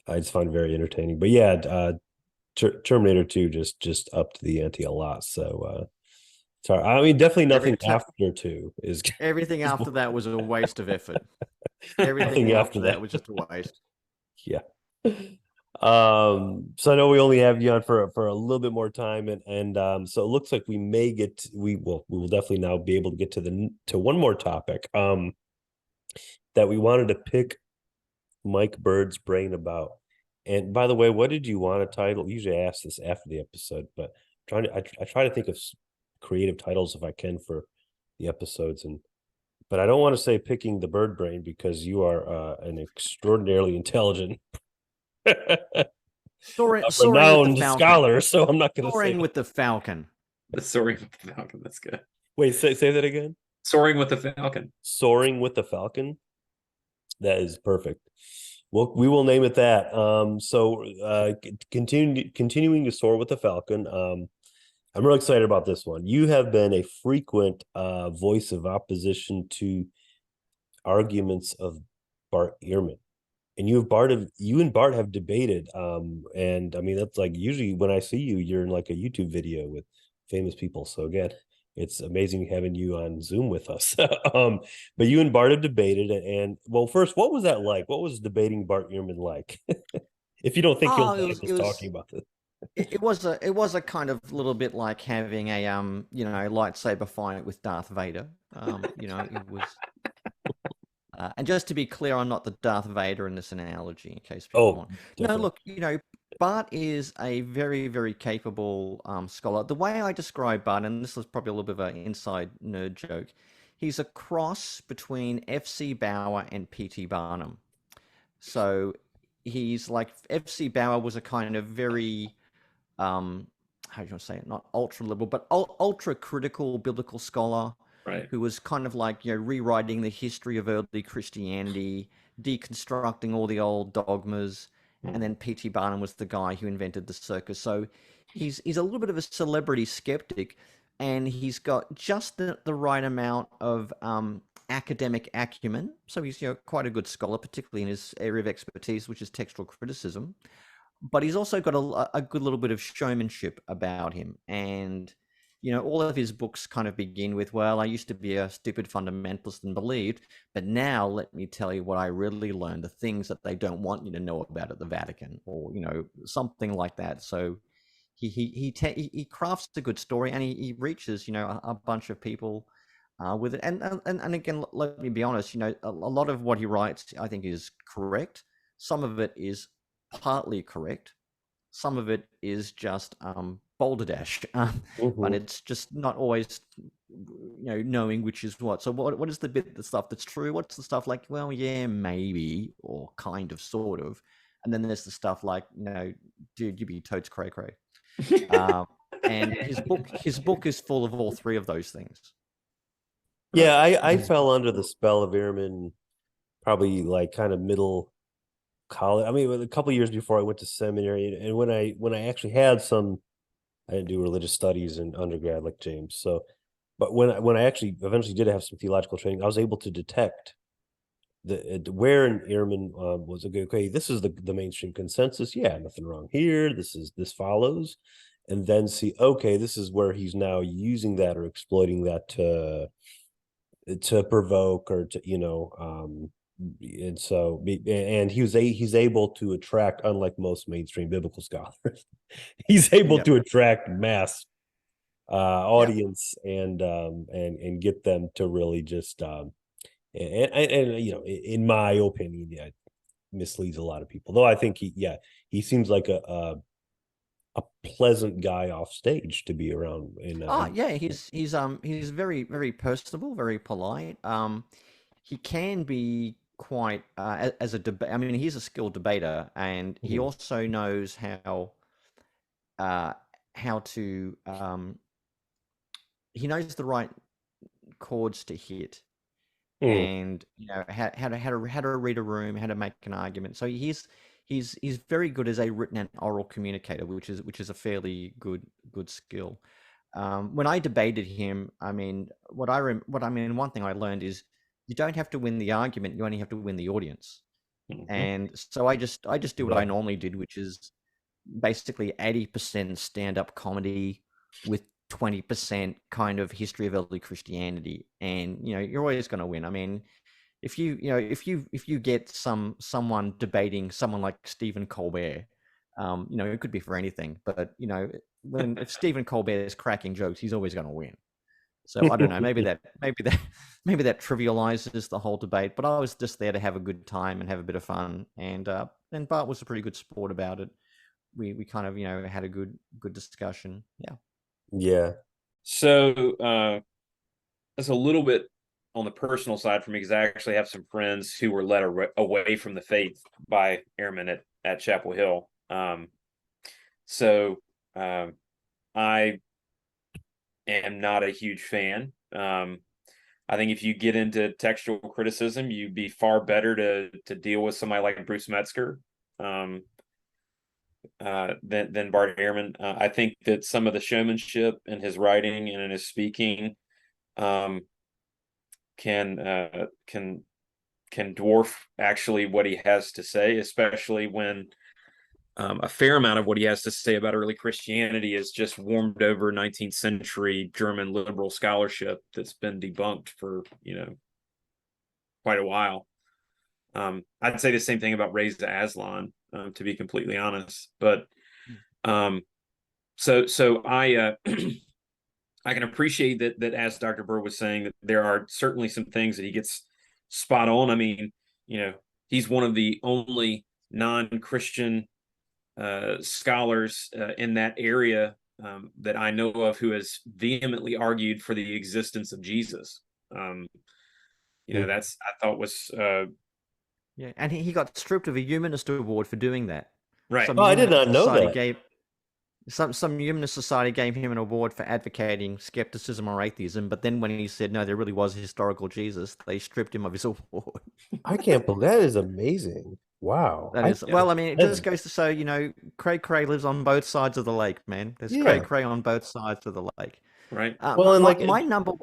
S1: I just find very entertaining. But yeah, Terminator 2 just upped the ante a lot. So sorry, I mean, definitely nothing after 2 is
S2: everything after that was a waste of effort. Everything after that was just a waste.
S1: Yeah. So I know we only have you on for a little bit more time, and so it looks like we will definitely now be able to get to one more topic that we wanted to pick Mike Bird's brain about. And by the way, what did you want a title? Usually I ask this after the episode, but I try to think of creative titles if I can for the episodes, but I don't want to say picking the bird brain, because you are an extraordinarily intelligent renowned scholar, so I'm not going to say.
S2: Soaring with the Falcon.
S3: Soaring with the Falcon. That's good.
S1: Wait, say that again.
S3: Soaring with the Falcon.
S1: Soaring with the Falcon. That is perfect. Well, we will name it that. So continuing to soar with the Falcon. I'm really excited about this one. You have been a frequent voice of opposition to arguments of Bart Ehrman. And you and Bart have debated, and I mean, that's like usually when I see you, you're in like a YouTube video with famous people. So again, It's amazing having you on Zoom with us. But you and Bart have debated, and well, first, what was that like? What was debating Bart Ehrman like? If you don't think you'll
S2: Oh,
S1: die just talking about this.
S2: it was a kind of little bit like having a lightsaber fight with Darth Vader. It was. And just to be clear, I'm not the Darth Vader in this analogy, in case people
S1: Oh,
S2: want. No,
S1: definitely.
S2: look, Bart is a very, very capable scholar. The way I describe Bart, and this is probably a little bit of an inside nerd joke, he's a cross between F.C. Bauer and P.T. Barnum. So he's like F.C. Bauer was a kind of very how do you want to say it? Not ultra liberal, but ultra critical biblical scholar
S3: Right.
S2: who was kind of like rewriting the history of early Christianity, deconstructing all the old dogmas, and then P.T. Barnum was the guy who invented the circus. So he's a little bit of a celebrity skeptic, and he's got just the right amount of academic acumen. So he's quite a good scholar, particularly in his area of expertise, which is textual criticism, but he's also got a good little bit of showmanship about him. And, all of his books kind of begin with, well, I used to be a stupid fundamentalist and believed, but now let me tell you what I really learned, the things that they don't want you to know about at the Vatican, or, something like that. So he crafts a good story, and he reaches, a bunch of people with it. And again, let me be honest, a lot of what he writes, I think, is correct. Some of it is partly correct. Some of it is just balderdash, but it's just not always, knowing which is what. So what is the stuff that's true? What's the stuff like, well, yeah, maybe, or kind of, sort of, and then there's the stuff like, dude, you be totes cray cray. And his book is full of all three of those things.
S1: Yeah, I fell under the spell of Ehrman probably like kind of middle college. I mean, a couple of years before I went to seminary, and when I actually had some, I didn't do religious studies in undergrad like James. So, but when I actually eventually did have some theological training, I was able to detect the where in Ehrman was okay. This is the mainstream consensus. Yeah, nothing wrong here. This follows, and then see, okay, this is where he's now using that or exploiting that to provoke or to and so and he's able to attract, unlike most mainstream biblical scholars, he's able to attract mass audience and get them to really just and in my opinion, yeah, misleads a lot of people, though I think he seems like a pleasant guy off stage to be around
S2: He's very, very personable, very polite. He can be quite as a debate. I mean, he's a skilled debater, and he also knows how to he knows the right chords to hit, and how to read a room, how to make an argument. So he's very good as a written and oral communicator, which is a fairly good skill. When I debated him, I mean, one thing I learned is you don't have to win the argument; you only have to win the audience. And so I just do what I normally did, which is basically 80% stand-up comedy with 20% kind of history of early Christianity, and you're always going to win. I mean, if you get someone debating someone like Stephen Colbert, it could be for anything, but if Stephen Colbert is cracking jokes, he's always going to win. So I don't know, maybe that trivializes the whole debate, but I was just there to have a good time and have a bit of fun, and Bart was a pretty good sport about it. We kind of had a good discussion.
S1: Yeah.
S3: So that's a little bit on the personal side for me, because I actually have some friends who were led away from the faith by Ehrman at Chapel Hill. So I am not a huge fan. I think if you get into textual criticism, you'd be far better to deal with somebody like Bruce Metzger than Bart Ehrman. I think that some of the showmanship in his writing and in his speaking can dwarf actually what he has to say, especially when a fair amount of what he has to say about early Christianity is just warmed over 19th century German liberal scholarship that's been debunked for, quite a while. I'd say the same thing about Reza Aslan, to be completely honest. But so I I can appreciate that as Dr. Burr was saying, that there are certainly some things that he gets spot on. I mean, he's one of the only non-Christian scholars in that area that I know of who has vehemently argued for the existence of Jesus. That's, I thought, was
S2: yeah, and he got stripped of a humanist award for doing that.
S3: right.
S2: Some
S1: I did not
S2: humanist
S1: know
S2: society
S1: that.
S2: gave some humanist society gave him an award for advocating skepticism or atheism, but then when he said no, there really was a historical Jesus, they stripped him of his award.
S1: I can't believe that is amazing. Wow.
S2: That is, well, I mean, it just goes to show, cray lives on both sides of the lake, man. There's cray on both sides of the lake.
S3: Right.
S1: Well, and
S2: my number.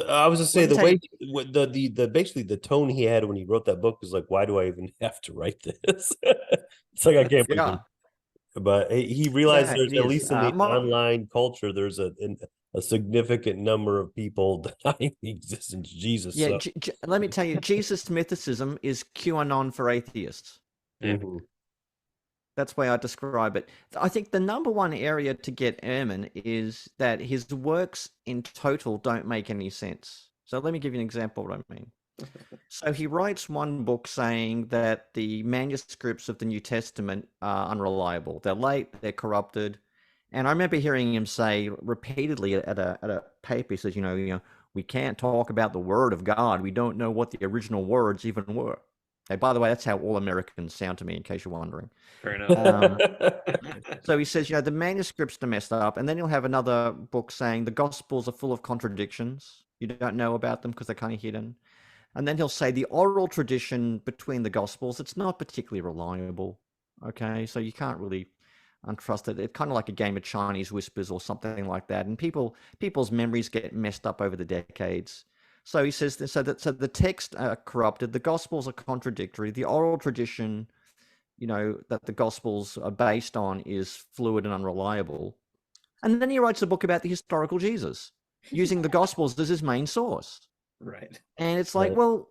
S1: I was just saying
S2: Let
S1: the
S2: me
S1: way the basically the tone he had when he wrote that book was like, why do I even have to write this? It's like I can't believe
S2: Yeah.
S1: it. But he realized
S2: Yeah,
S1: there's
S2: it
S1: at
S2: is.
S1: least in the online culture, there's a significant number of people denying the existence of Jesus.
S2: Yeah,
S1: So.
S2: let me tell you, Jesus mythicism is QAnon for atheists.
S1: Mhm.
S2: That's the way I describe it. I think the number one area to get Ehrman is that his works in total don't make any sense. So let me give you an example of what I mean. So he writes one book saying that the manuscripts of the New Testament are unreliable. They're late, they're corrupted. And I remember hearing him say repeatedly at a paper, he says, we can't talk about the word of God. We don't know what the original words even were. Hey, by the way, that's how all Americans sound to me, in case you're wondering.
S3: Fair enough.
S2: So he says, the manuscripts are messed up. And then he'll have another book saying the Gospels are full of contradictions. You don't know about them because they're kind of hidden. And then he'll say the oral tradition between the Gospels, it's not particularly reliable. Okay, so you can't really untrust it. It's kind of like a game of Chinese whispers or something like that. And people's memories get messed up over the decades. So he says, so the text are corrupted, the Gospels are contradictory, the oral tradition, that the Gospels are based on is fluid and unreliable. And then he writes a book about the historical Jesus, using the Gospels as his main source.
S3: Right.
S2: And it's like, well,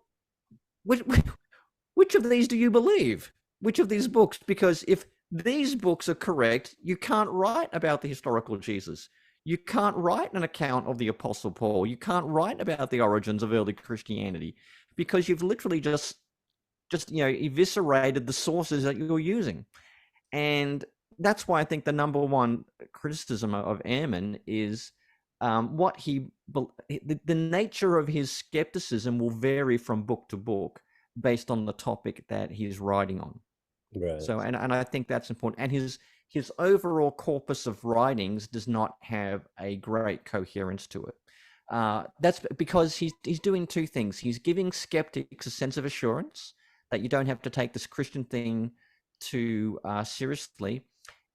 S2: which of these do you believe? Which of these books? Because if these books are correct, you can't write about the historical Jesus. You can't write an account of the Apostle Paul. You can't write about the origins of early Christianity because you've literally just eviscerated the sources that you're using. And that's why I think the number one criticism of Ehrman is the nature of his skepticism will vary from book to book based on the topic that he's writing on.
S1: Right.
S2: So, and I think that's important. And his overall corpus of writings does not have a great coherence to it. That's because he's doing two things. He's giving skeptics a sense of assurance that you don't have to take this Christian thing too seriously.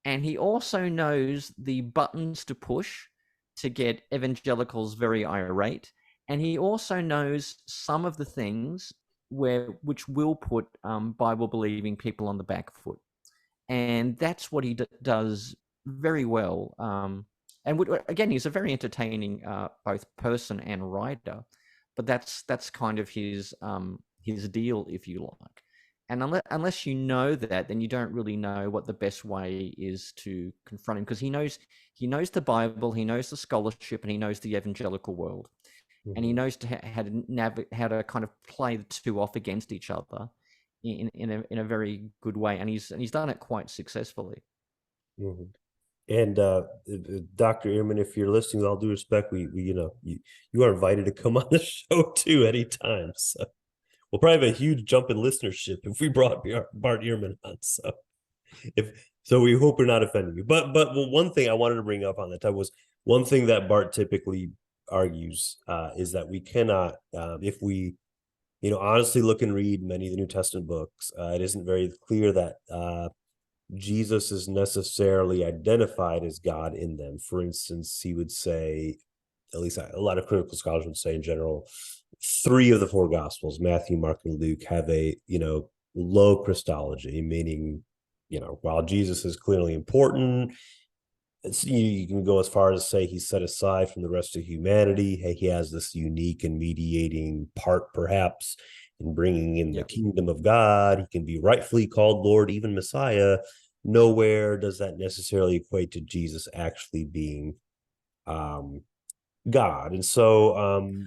S2: And he also knows the buttons to push to get evangelicals very irate. And he also knows some of the things which will put Bible-believing people on the back foot. And that's what he does very well. And again, he's a very entertaining both person and writer, but that's kind of his deal, if you like. And unless you know that, then you don't really know what the best way is to confront him, because he knows the Bible, he knows the scholarship, and he knows the evangelical world, and he knows how to kind of play the two off against each other in a very good way, and he's done it quite successfully.
S1: Mm-hmm. And Dr. Ehrman, if you're listening, with all due respect, we you are invited to come on the show too anytime. So we'll probably have a huge jump in listenership if we brought Bart Ehrman on. So we hope we're not offending you. But one thing I wanted to bring up on that time was one thing that Bart typically argues is that we cannot, if we honestly look and read many of the New Testament books, it isn't very clear that Jesus is necessarily identified as God in them. For instance, he would say, at least a lot of critical scholars would say in general, 3 of the 4 Gospels, Matthew, Mark, and Luke, have a low Christology, meaning while Jesus is clearly important, you can go as far as to say he's set aside from the rest of humanity. Hey, he has this unique and mediating part, perhaps, in bringing in the kingdom of God. He can be rightfully called Lord, even Messiah. Nowhere does that necessarily equate to Jesus actually being God. And so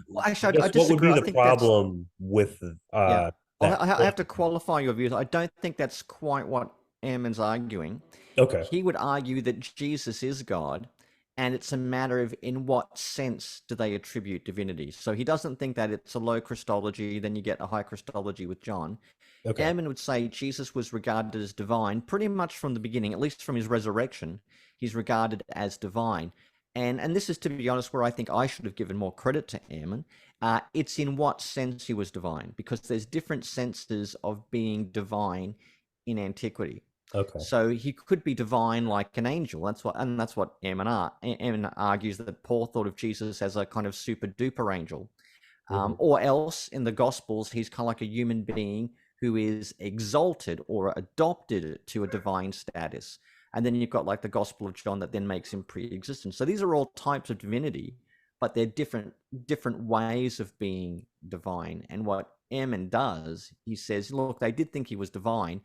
S2: well, actually,
S1: I
S2: I
S1: guess what would
S2: disagree.
S1: be
S2: I
S1: the
S2: think that's
S1: problem with
S2: yeah. Well,
S1: that?
S2: I have to qualify your views. I don't think that's quite what Ehrman's arguing.
S1: Okay.
S2: He would argue that Jesus is God, and it's a matter of in what sense do they attribute divinity. So he doesn't think that it's a low Christology, then you get a high Christology with John.
S1: Okay.
S2: Ehrman would say Jesus was regarded as divine pretty much from the beginning, at least from his resurrection. He's regarded as divine. And this is, to be honest, where I think I should have given more credit to Ehrman. It's in what sense he was divine, because there's different senses of being divine in antiquity.
S1: Okay.
S2: So he could be divine like an angel. That's what Ehrman argues that Paul thought of Jesus as a kind of super duper angel. Or else in the Gospels, he's kind of like a human being who is exalted or adopted to a divine status. And then you've got like the Gospel of John that then makes him pre-existent. So these are all types of divinity, but they're different ways of being divine. And what Ehrman does, he says, look, they did think he was divine,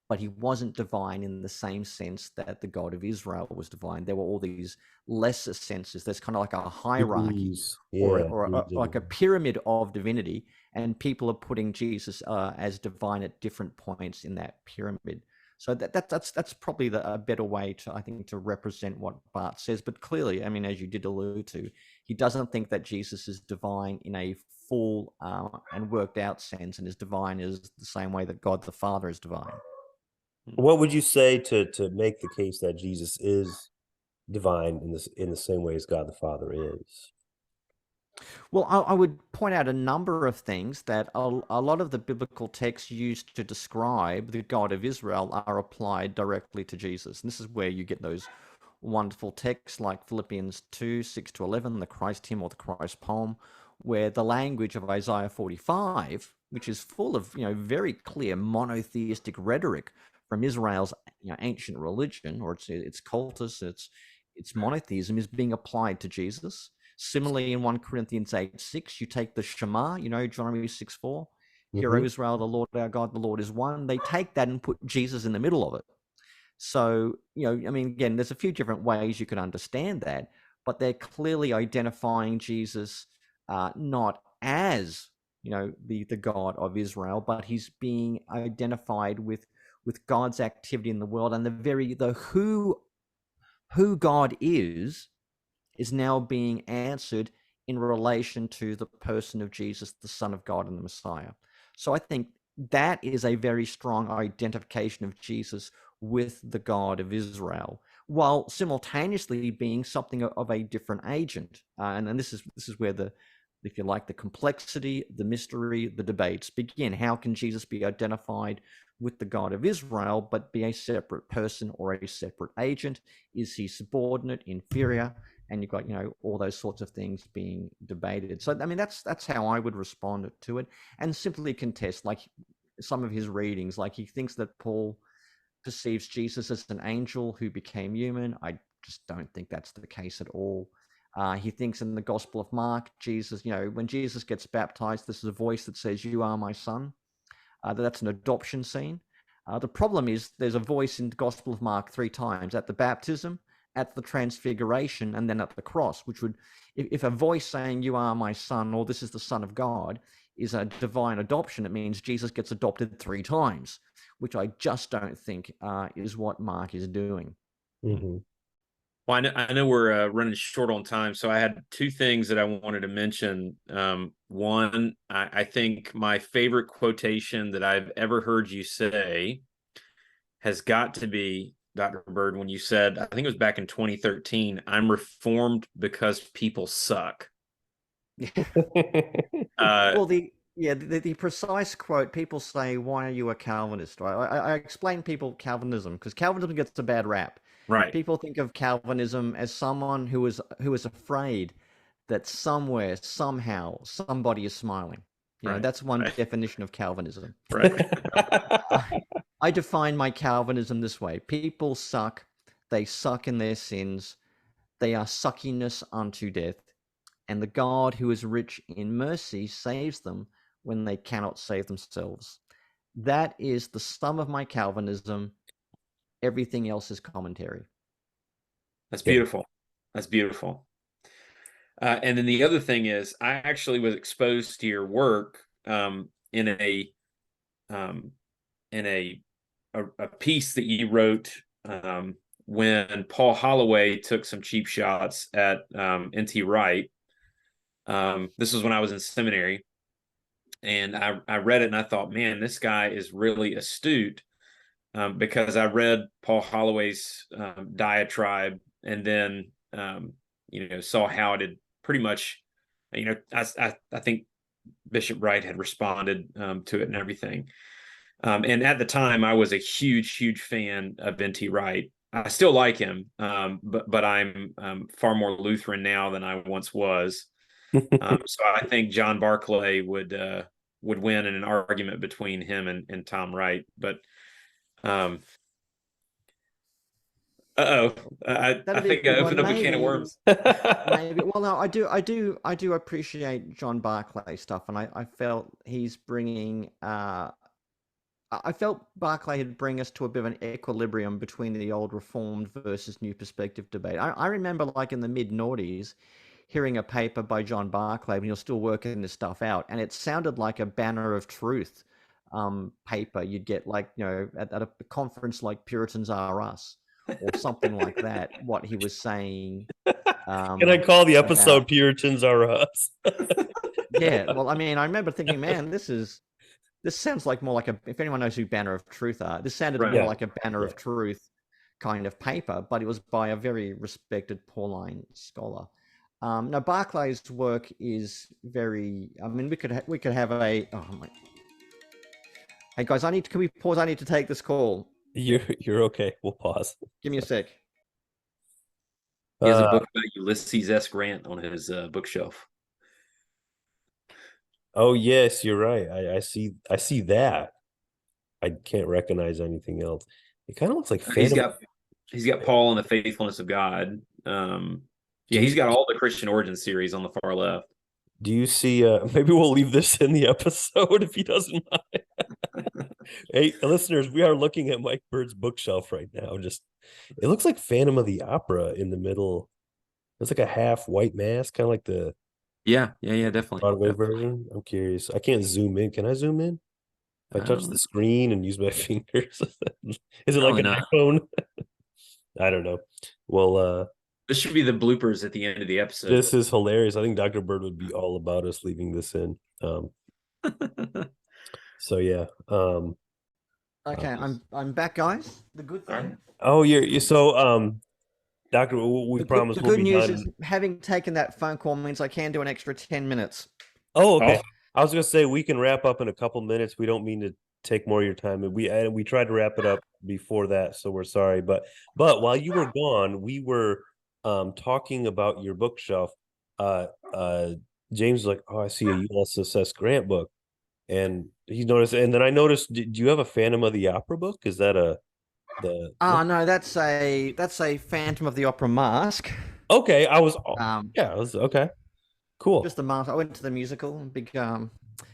S2: but he wasn't divine in the same sense that the God of Israel was divine. There were all these lesser senses. There's kind of like a hierarchy or like a pyramid of divinity, and people are putting Jesus as divine at different points in that pyramid. So that's probably a better way to, I think, to represent what Bart says. But clearly, I mean, as you did allude to, he doesn't think that Jesus is divine in a full and worked out sense, and is divine is the same way that God the Father is divine.
S1: What would you say to make the case that Jesus is divine in the same way as God the Father is?
S2: Well, I would point out a number of things that a lot of the biblical texts used to describe the God of Israel are applied directly to Jesus. And this is where you get those wonderful texts like Philippians 2, 6-11, the Christ hymn or the Christ poem, where the language of Isaiah 45, which is full of very clear monotheistic rhetoric from Israel's ancient religion, or its cultus, its monotheism, is being applied to Jesus. Similarly, in 1 Corinthians 8:6, you take the Shema, Deuteronomy 6:4, Hear, O Israel, the Lord our God, the Lord is one. They take that and put Jesus in the middle of it. So, again, there's a few different ways you could understand that, but they're clearly identifying Jesus not as, the God of Israel, but he's being identified with God's activity in the world, and the who God is now being answered in relation to the person of Jesus, the Son of God and the Messiah. So I think that is a very strong identification of Jesus with the God of Israel, while simultaneously being something of a different agent. And this is where if you like, the complexity, the mystery, the debates begin. How can Jesus be identified with the God of Israel, but be a separate person or a separate agent? Is he subordinate, inferior? And you've got, all those sorts of things being debated. So, that's how I would respond to it, and simply contest, like, some of his readings. Like, he thinks that Paul perceives Jesus as an angel who became human. I just don't think that's the case at all. He thinks in the Gospel of Mark, Jesus, when Jesus gets baptized, this is a voice that says, "You are my son." That's an adoption scene. The problem is there's a voice in the Gospel of Mark 3 times: at the baptism, at the transfiguration, and then at the cross, which would, if a voice saying "You are my son" or "This is the Son of God" is a divine adoption, it means Jesus gets adopted 3 times, which I just don't think is what Mark is doing.
S3: Well, I know we're running short on time, so I had 2 things that I wanted to mention. One, I think my favorite quotation that I've ever heard you say has got to be, Dr. Bird, when you said, I think it was back in 2013, "I'm reformed because people suck."
S2: Well, the precise quote, people say, "Why are you a Calvinist?" Right? I explain people Calvinism because Calvinism gets a bad rap.
S3: Right.
S2: People think of Calvinism as someone who is afraid that somewhere, somehow, somebody is smiling. That's one definition of Calvinism.
S3: Right.
S2: I define my Calvinism this way: people suck, they suck in their sins, they are suckiness unto death, and the God who is rich in mercy saves them when they cannot save themselves. That is the sum of my Calvinism. Everything else is commentary.
S3: That's
S1: Yeah.
S3: beautiful. That's beautiful. And then the other thing is, I actually was exposed to your work in a piece that you wrote when Paul Holloway took some cheap shots at N.T. Wright. This was when I was in seminary, and I read it and I thought, man, this guy is really astute, because I read Paul Holloway's diatribe, and then saw how it had pretty much, I think Bishop Wright had responded to it and everything. And at the time, I was a huge fan of N.T. Wright. I still like him, but I'm far more Lutheran now than I once was. So I think John Barclay would win in an argument between him and Tom Wright. But I think I opened up a can of worms.
S2: Maybe. Well, no, I do appreciate John Barclay stuff, and I felt he's bringing. I felt Barclay had bring us to a bit of an equilibrium between the old Reformed versus New Perspective debate. I remember, like in the mid-noughties, hearing a paper by John Barclay when you're still working this stuff out, and it sounded like a Banner of Truth paper you'd get, like, at a conference like Puritans Are Us or something like that. What he was saying.
S1: Can I call the episode about... Puritans Are Us?
S2: Yeah, well, I mean, I remember thinking, man, this sounds like more like if anyone knows who Banner of Truth are, this sounded more like a Banner of Truth kind of paper, but it was by a very respected Pauline scholar. Now, Barclay's work is very. I mean, we could have a. Oh my! Hey guys, can we pause? I need to take this call.
S1: You're okay. We'll pause.
S2: Give me a sec.
S3: He has a book about Ulysses S. Grant on his bookshelf.
S1: Oh yes, you're right. I see that. I can't recognize anything else. It kind of looks like
S3: he's got Paul and the Faithfulness of God. He's got all the Christian Origin series on the far left.
S1: Do you see maybe we'll leave this in the episode if he doesn't mind. Hey listeners, we are looking at Mike Bird's bookshelf right now. It looks like Phantom of the Opera in the middle. It's like a half white mask, kind of like the
S3: definitely
S1: Broadway version. I'm curious. I can't zoom in. Can I zoom in? If I touch the screen and use my fingers, is it like an iPhone? I don't know. Well,
S3: this should be the bloopers at the end of the episode.
S1: This is hilarious. I think Dr. Bird would be all about us leaving this in. So yeah.
S2: Okay, I'm back, guys. The good thing.
S1: Oh, you're so Doctor. We promised.
S2: The good news is having taken that phone call means I can do an extra 10 minutes.
S1: Oh, okay. I was gonna say we can wrap up in a couple minutes. We don't mean to take more of your time, and we tried to wrap it up before that, so we're sorry. But while you were gone, we were talking about your bookshelf. James was like, "Oh, I see a USS Grant book," and he noticed. And then I noticed, do you have a Phantom of the Opera book? Is that
S2: no, that's a Phantom of the Opera mask.
S1: Okay, I was okay. Cool.
S2: Just the mask. I went to the musical.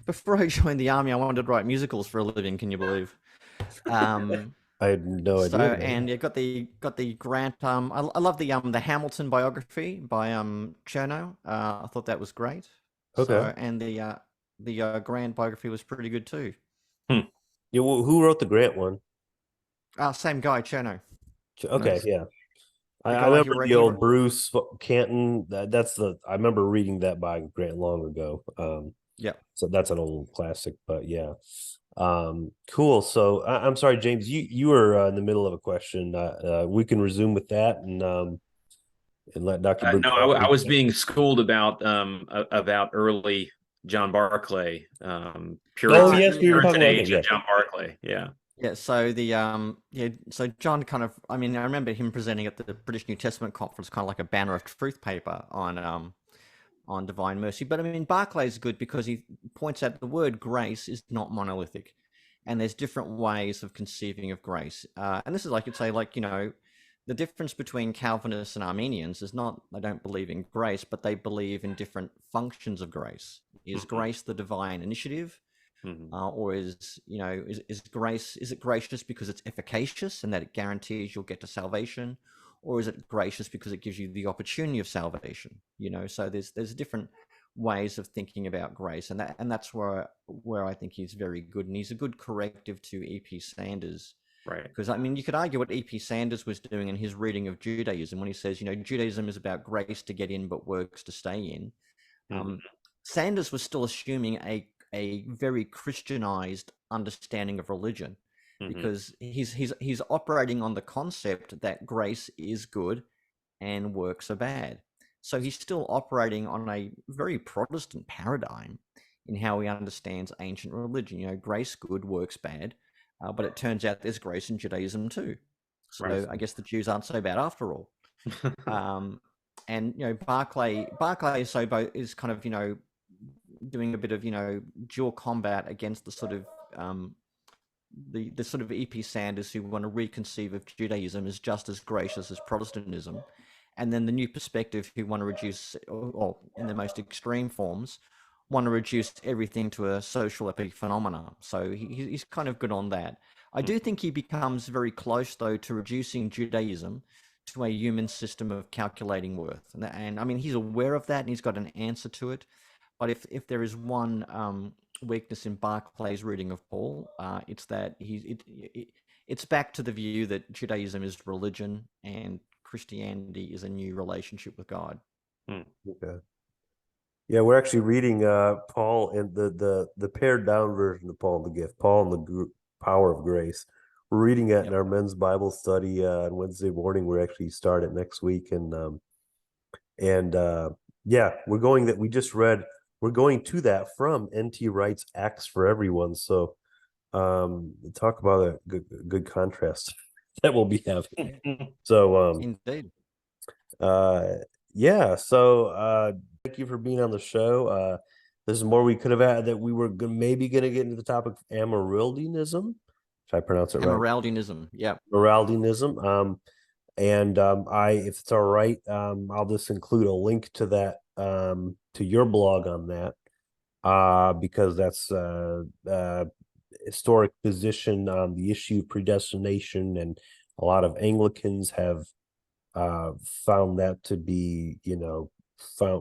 S2: Before I joined the army, I wanted to write musicals for a living. Can you believe?
S1: I had no idea.
S2: And you got the Grant. I love the Hamilton biography by Chernow. I thought that was great.
S1: Okay.
S2: So, and the Grant biography was pretty good too.
S1: Yeah. Well, who wrote the Grant one?
S2: Same guy, Chernow.
S1: Okay. Nice. Yeah. I remember the old Bruce Canton. I remember reading that by Grant long ago.
S2: Yeah.
S1: So that's an old classic, but yeah. Cool. So I'm sorry, James, you were in the middle of a question. We can resume with that and let Dr. Bruce.
S3: No, I was being schooled about early John Barclay. Puritan age of John Barclay. Yeah.
S2: Yeah, so so John kind of, I mean, I remember him presenting at the British New Testament conference, kind of like a Banner of Truth paper on divine mercy. But I mean, Barclay's good because he points out the word grace is not monolithic. and there's different ways of conceiving of grace. And this is like you'd say, like, you know, the difference between Calvinists and Armenians is not they don't believe in grace, but they believe in different functions of grace. Is grace the divine initiative? Or is, you know, is grace, is it gracious because it's efficacious and that it guarantees you'll get to salvation, or is it gracious because it gives you the opportunity of salvation? You know, so there's different ways of thinking about grace, and that's where I think he's very good, and he's a good corrective to E.P. Sanders.
S3: Right.
S2: Because I mean, you could argue what E.P. Sanders was doing in his reading of Judaism when he says, you know, Judaism is about grace to get in, but works to stay in. Sanders was still assuming a very Christianized understanding of religion, because he's operating on the concept that grace is good and works are bad. So he's still operating on a very Protestant paradigm in how he understands ancient religion. You know, grace good, works bad, but it turns out there's grace in Judaism too. So right. I guess the Jews aren't so bad after all. And you know, Barclay is kind of, you know, doing a bit of, you know, dual combat against the sort of the sort of E.P. Sanders who want to reconceive of Judaism as just as gracious as Protestantism, and then the New Perspective who want to reduce, or in the most extreme forms, want to reduce everything to a social epiphenomena. So he's kind of good on that. I do think he becomes very close, though, to reducing Judaism to a human system of calculating worth. And I mean, he's aware of that and he's got an answer to it. But if there is one weakness in Barclay's reading of Paul, it's that it's back to the view that Judaism is religion and Christianity is a new relationship with God.
S1: Okay. Yeah, we're actually reading Paul in the pared down version of Paul and the Gift, Paul and the Power of Grace. We're reading it in our men's Bible study on Wednesday morning. We're actually start it next week, and yeah, we're going that we just read. We're going to that from N.T. Wright's Acts for Everyone. So, talk about a good contrast that we'll be having. So,
S2: indeed.
S1: Yeah. So, thank you for being on the show. This is more we could have had that we were maybe going to get into the topic of Amyraldianism. Should I pronounce it right?
S2: Amyraldianism. Yeah.
S1: Amyraldianism. And if it's all right, I'll just include a link to that, to your blog on that, because that's historic position on the issue of predestination, and a lot of Anglicans have found that to be, you know,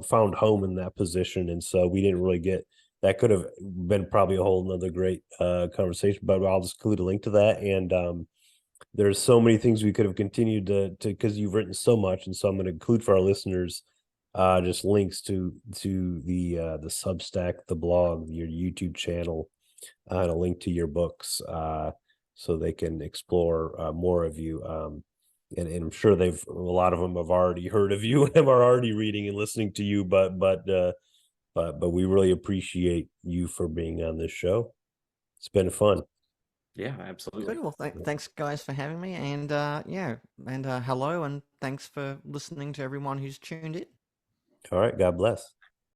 S1: found home in that position, and so we didn't really get that. Could have been probably a whole another great conversation, but I'll just include a link to that. And there's so many things we could have continued to because you've written so much, and so I'm going to include for our listeners just links to the Substack, the blog, your YouTube channel, and a link to your books, so they can explore more of you. And I'm sure a lot of them have already heard of you and are already reading and listening to you, but we really appreciate you for being on this show. It's been fun.
S3: Yeah, absolutely.
S2: Good. Well, thanks guys for having me, and hello, and thanks for listening to everyone who's tuned in.
S1: All right. God bless.